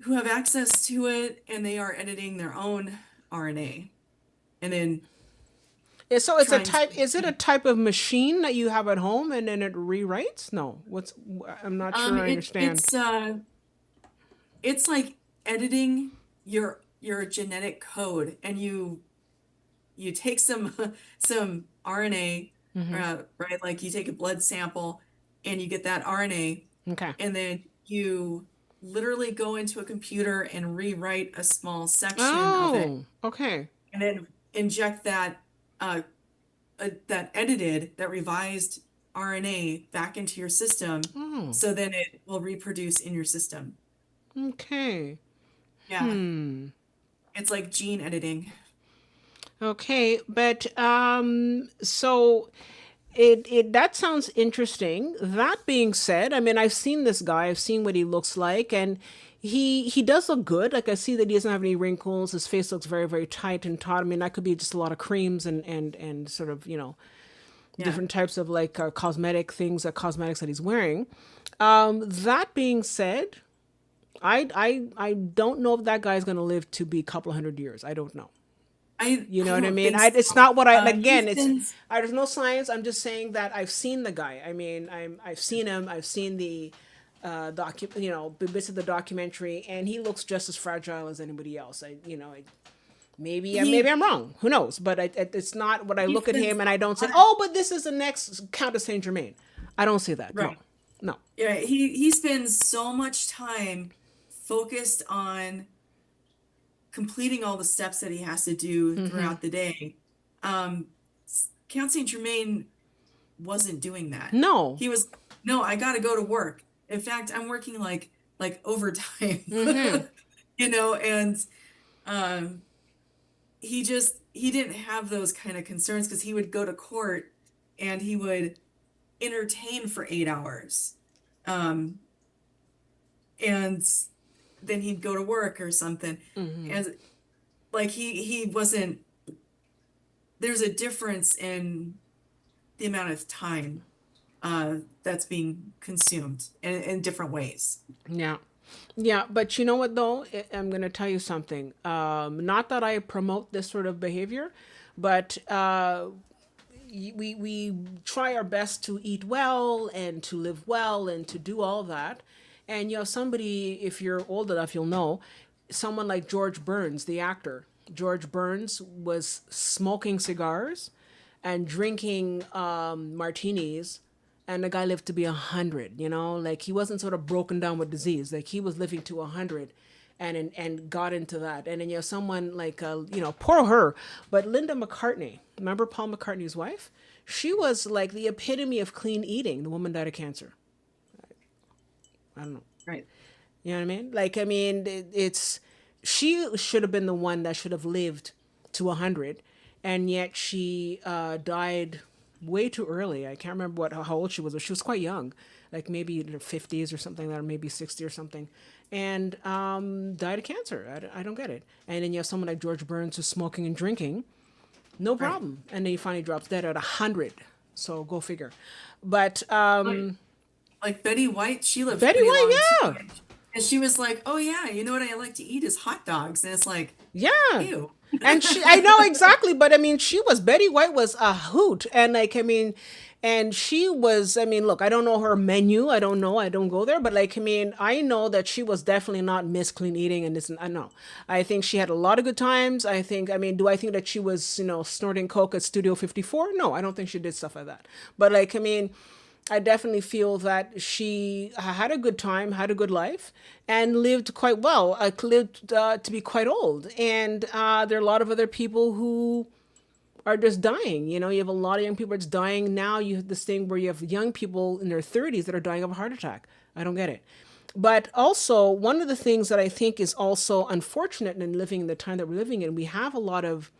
who have access to it, and they are editing their own RNA. And then So it's a trying type. to, Is it a type of machine that you have at home and then it rewrites? No. I'm not sure I understand. it's like editing your genetic code, and you take some some RNA, right? Like you take a blood sample and you get that RNA, Okay. and then you literally go into a computer and rewrite a small section of it, Oh, okay. and then inject that that revised RNA back into your system, Oh, so then it will reproduce in your system. okay. Yeah, it's like gene editing. Okay, but so it that sounds interesting. That being said, I mean, I've seen this guy. I've seen what he looks like, and he does look good. Like I see that he doesn't have any wrinkles. His face looks very very tight and taut. I mean, that could be just a lot of creams and sort of Yeah. different types of like cosmetics that he's wearing. That being said, I don't know if that guy's gonna live to be a couple of hundred years. I don't know. You I know what I don't mean? think so. It's not what I like, again. He's It's been there's no science. I'm just saying that I've seen the guy. I mean, I've seen him. I've seen the bits of the documentary, and he looks just as fragile as anybody else. Maybe he I'm wrong. Who knows? But it's not what I he's look at been him and I don't say, hard. oh, but this is the next Count of Saint Germain. I don't say that. No, Right. no. Yeah, he spends so much time focused on completing all the steps that he has to do throughout the day. Count Saint Germain wasn't doing that. No. He was, no, I got to go to work. In fact, I'm working like overtime, and um, he didn't have those kind of concerns, because he would go to court and he would entertain for 8 hours. Um, and then he'd go to work or something. And like he wasn't, there's a difference in the amount of time that's being consumed in different ways. Yeah. Yeah, but you know what though? I'm going to tell you something. Not that I promote this sort of behavior, but we try our best to eat well and to live well and to do all that. And somebody, if you're old enough, you'll know, someone like George Burns, the actor. George Burns was smoking cigars and drinking martinis, and the guy lived to be 100. Like he wasn't sort of broken down with disease. Like he was living to 100, and got into that. And then someone like poor her, but Linda McCartney, remember Paul McCartney's wife? She was like the epitome of clean eating. The woman died of cancer. I don't know. Right. You know what I mean? Like, I mean, she should have been the one that should have lived to 100, and yet she died way too early. I can't remember how old she was, but she was quite young, like maybe in her 50s or something, or maybe 60 or something, and died of cancer. I don't get it. And then you have someone like George Burns who's smoking and drinking, no problem, and then he finally drops dead at 100. So go figure. But Like Betty White, she lived Betty pretty White, long yeah. too. And she was like, oh yeah, you know what I like to eat is hot dogs. And it's like, Yeah. ew. And I know exactly, but I mean, Betty White was a hoot. And like, I mean, and she was, I mean, look, I don't know her menu. I don't go there, but like, I mean, I know that she was definitely not Miss Clean Eating and this, I know. I think she had a lot of good times. Do I think that she was, snorting coke at Studio 54? No, I don't think she did stuff like that. But like, I mean, I definitely feel that she had a good time, had a good life, and lived quite well. Lived to be quite old. And there are a lot of other people who are just dying. You have a lot of young people that's dying now. You have this thing where you have young people in their 30s that are dying of a heart attack. I don't get it. But also, one of the things that I think is also unfortunate in living in the time that we're living in, we have a lot of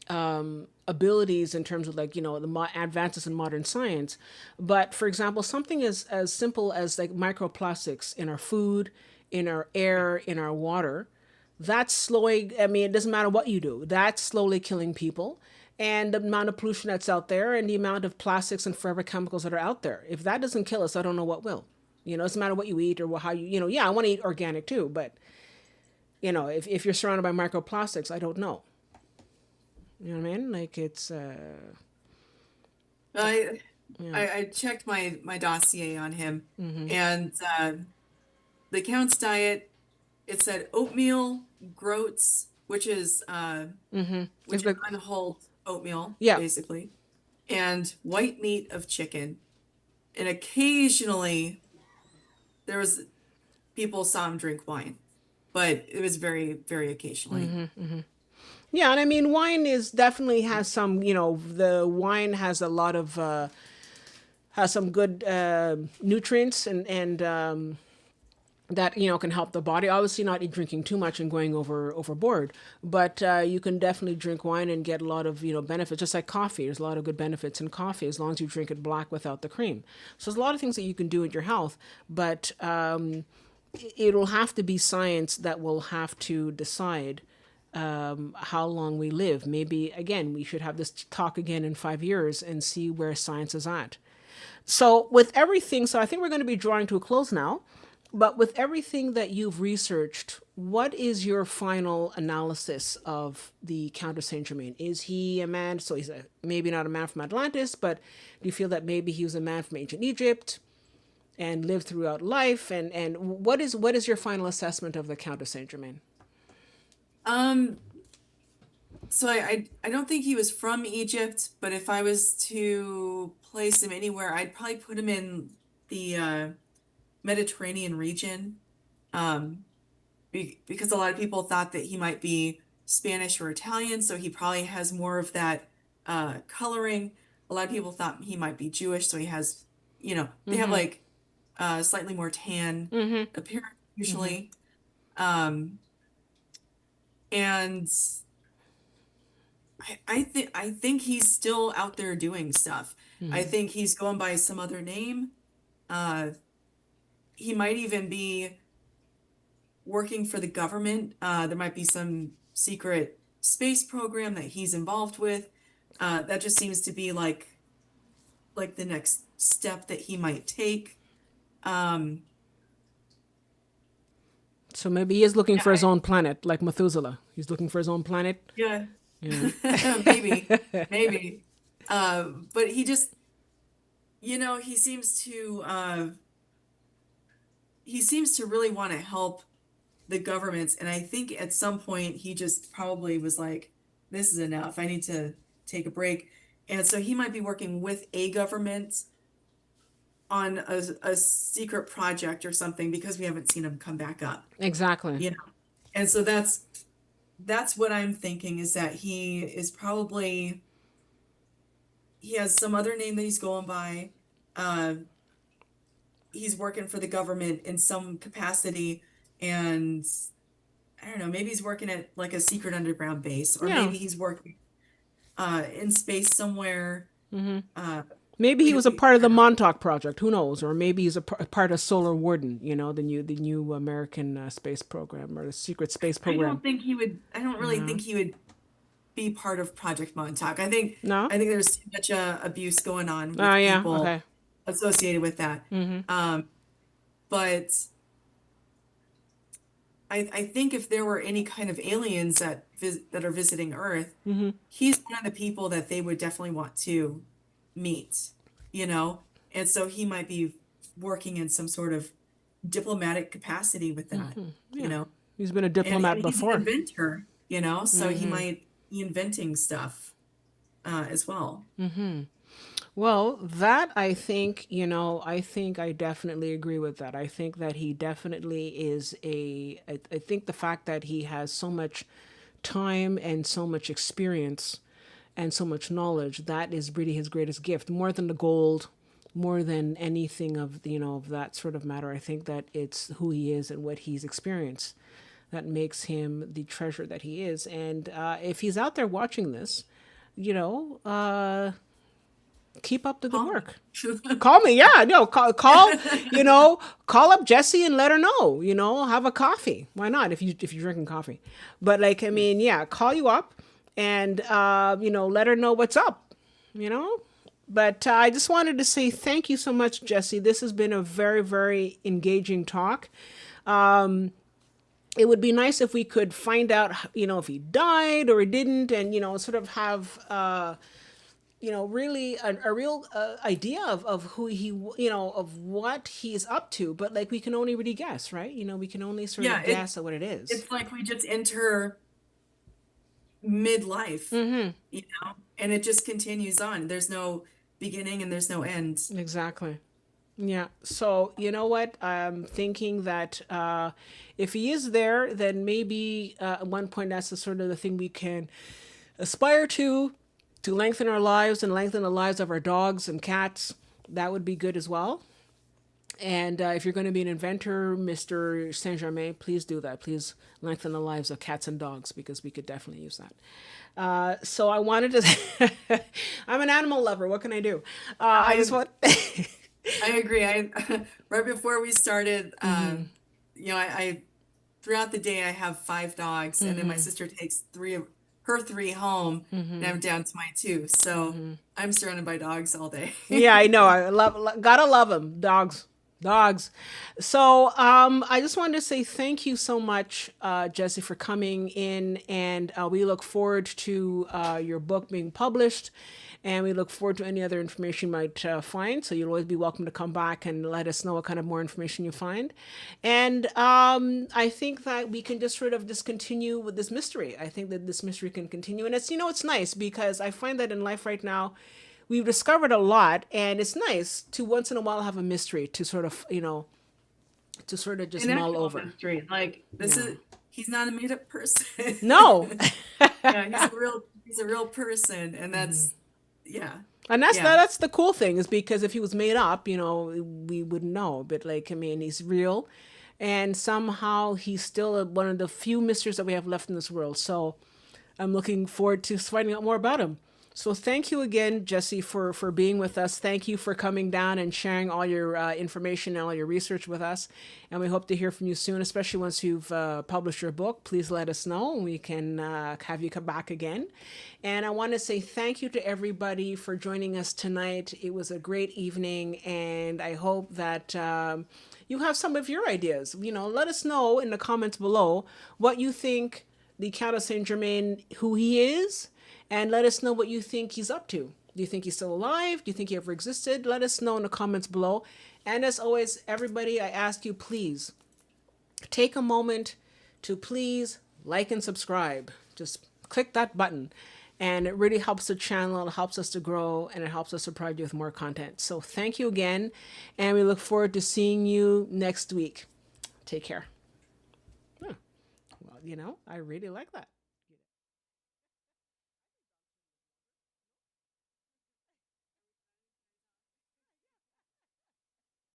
abilities in terms of like, the advances in modern science. But for example, something as simple as like microplastics in our food, in our air, in our water, that's slowing, I mean, it doesn't matter what you do, that's slowly killing people. And the amount of pollution that's out there and the amount of plastics and forever chemicals that are out there. If that doesn't kill us, I don't know what will. It doesn't matter what you eat or how yeah, I want to eat organic too, but if you're surrounded by microplastics, I don't know. You know what I mean? Like it's I yeah. I checked my dossier on him, and the Count's diet, it said oatmeal, groats, which is It's like unhulled oatmeal, yeah. basically, and white meat of chicken. And occasionally there was people saw him drink wine, but it was very, very occasionally. Yeah, and I mean wine is definitely has some, the wine has a lot of has some good nutrients and that can help the body. Obviously, not drinking too much and going overboard, but you can definitely drink wine and get a lot of benefits. Just like coffee, there's a lot of good benefits in coffee as long as you drink it black without the cream. So there's a lot of things that you can do in your health, but it'll have to be science that will have to decide how long we live. Maybe again, we should have this talk again in 5 years and see where science is at. So with everything, so I think we're going to be drawing to a close now. But with everything that you've researched, what is your final analysis of the Count of Saint Germain? Is he a man? So he's maybe not a man from Atlantis, but do you feel that maybe he was a man from ancient Egypt and lived throughout life? And what is your final assessment of the Count of Saint Germain? Um, so I don't think he was from Egypt, but if I was to place him anywhere, I'd probably put him in the Mediterranean region, because a lot of people thought that he might be Spanish or Italian, so he probably has more of that coloring. A lot of people thought he might be Jewish, so he has, they have like slightly more tan appearance usually. And I think he's still out there doing stuff. I think he's going by some other name. He might even be working for the government. There might be some secret space program that he's involved with. That just seems to be like the next step that he might take. So maybe he is looking Yeah, for his own planet, like Methuselah. He's looking for his own planet. yeah, Yeah. maybe. But he just, he seems to really want to help the governments. And I think at some point he just probably was like, this is enough. I need to take a break. And so he might be working with a government on a secret project or something, because we haven't seen him come back up, Exactly. And so that's what I'm thinking, is that he has some other name that he's going by. He's working for the government in some capacity, and I don't know, maybe he's working at like a secret underground base, or Yeah. maybe he's working in space somewhere. Maybe he was a We part of the Montauk Project. Who knows? Or maybe he's a part of Solar Warden. The new American space program or the secret space program. I don't really think he would be part of Project Montauk. No. I think there's too much abuse going on with Oh yeah. people Okay. associated with that. But I think if there were any kind of aliens that are visiting Earth, he's one of the people that they would definitely want to meet, and so he might be working in some sort of diplomatic capacity with that, He's been a and diplomat he's an before. inventor, so he might be inventing stuff as well. Well, that I think, I definitely agree with that. I think that he definitely is I think the fact that he has so much time and so much experience and so much knowledge, that is really his greatest gift, more than the gold, more than anything of, of that sort of matter. I think that it's who he is and what he's experienced. that makes him the treasure that he is. And if he's out there watching this, you know, keep up the good work. Call me. Yeah, no, call, you know, call up Jessie and let her know, you know, have a coffee. Why not? If you're drinking coffee, but like, I mean, yeah, call you up and, you know, let her know what's up, you know, but I just wanted to say thank you so much, Jessie. This has been a very, very engaging talk. It would be nice if we could find out, you know, if he died or he didn't, and, you know, sort of have, you know, really a real idea of who he, you know, of what he's up to. But like, we can only really guess, right? You know, we can only sort of guess at what it is. It's like we just enter midlife, you know, and it just continues on. There's no beginning and there's no end. Exactly. Yeah. So, you know what? I'm thinking that if he is there, then maybe at one point that's the sort of the thing we can aspire to lengthen our lives and lengthen the lives of our dogs and cats. That would be good as well. And if you're going to be an inventor, Mr. Saint Germain, please do that. Please lengthen the lives of cats and dogs, because we could definitely use that. So I wanted to, I'm an animal lover. What can I do? I just want... I agree. Right before we started, you know, I throughout the day I have 5 dogs, and then my sister takes 3 of her 3 home, and I'm down to my 2. So I'm surrounded by dogs all day. Yeah, I know. Gotta love them. Dogs. So I just wanted to say thank you so much, Jessie, for coming in, and we look forward to your book being published. And we look forward to any other information you might find. So you'll always be welcome to come back and let us know what kind of more information you find. And I think that we can just sort of just continue with this mystery. I think that this mystery can continue. And it's, you know, it's nice because I find that in life right now, we've discovered a lot. And it's nice to once in a while have a mystery to sort of, you know, to sort of just mull over. Mystery. Like, this is, he's not a made up person. No. Yeah, he's a real person. And that's, yeah. And that's the cool thing, is because if he was made up, you know, we wouldn't know. But like, I mean, he's real, and somehow he's still one of the few mysteries that we have left in this world. So I'm looking forward to finding out more about him. So thank you again, Jessie, for being with us. Thank you for coming down and sharing all your information and all your research with us. And we hope to hear from you soon, especially once you've published your book. Please let us know, and we can have you come back again. And I want to say thank you to everybody for joining us tonight. It was a great evening, and I hope that you have some of your ideas. You know, let us know in the comments below what you think the Count of Saint Germain, who he is, and let us know what you think he's up to. Do you think he's still alive? Do you think he ever existed? Let us know in the comments below. And as always, everybody, I ask you, please take a moment to please like and subscribe. Just click that button. And it really helps the channel, it helps us to grow, and it helps us to provide you with more content. So thank you again, and we look forward to seeing you next week. Take care. Well, you know, I really like that.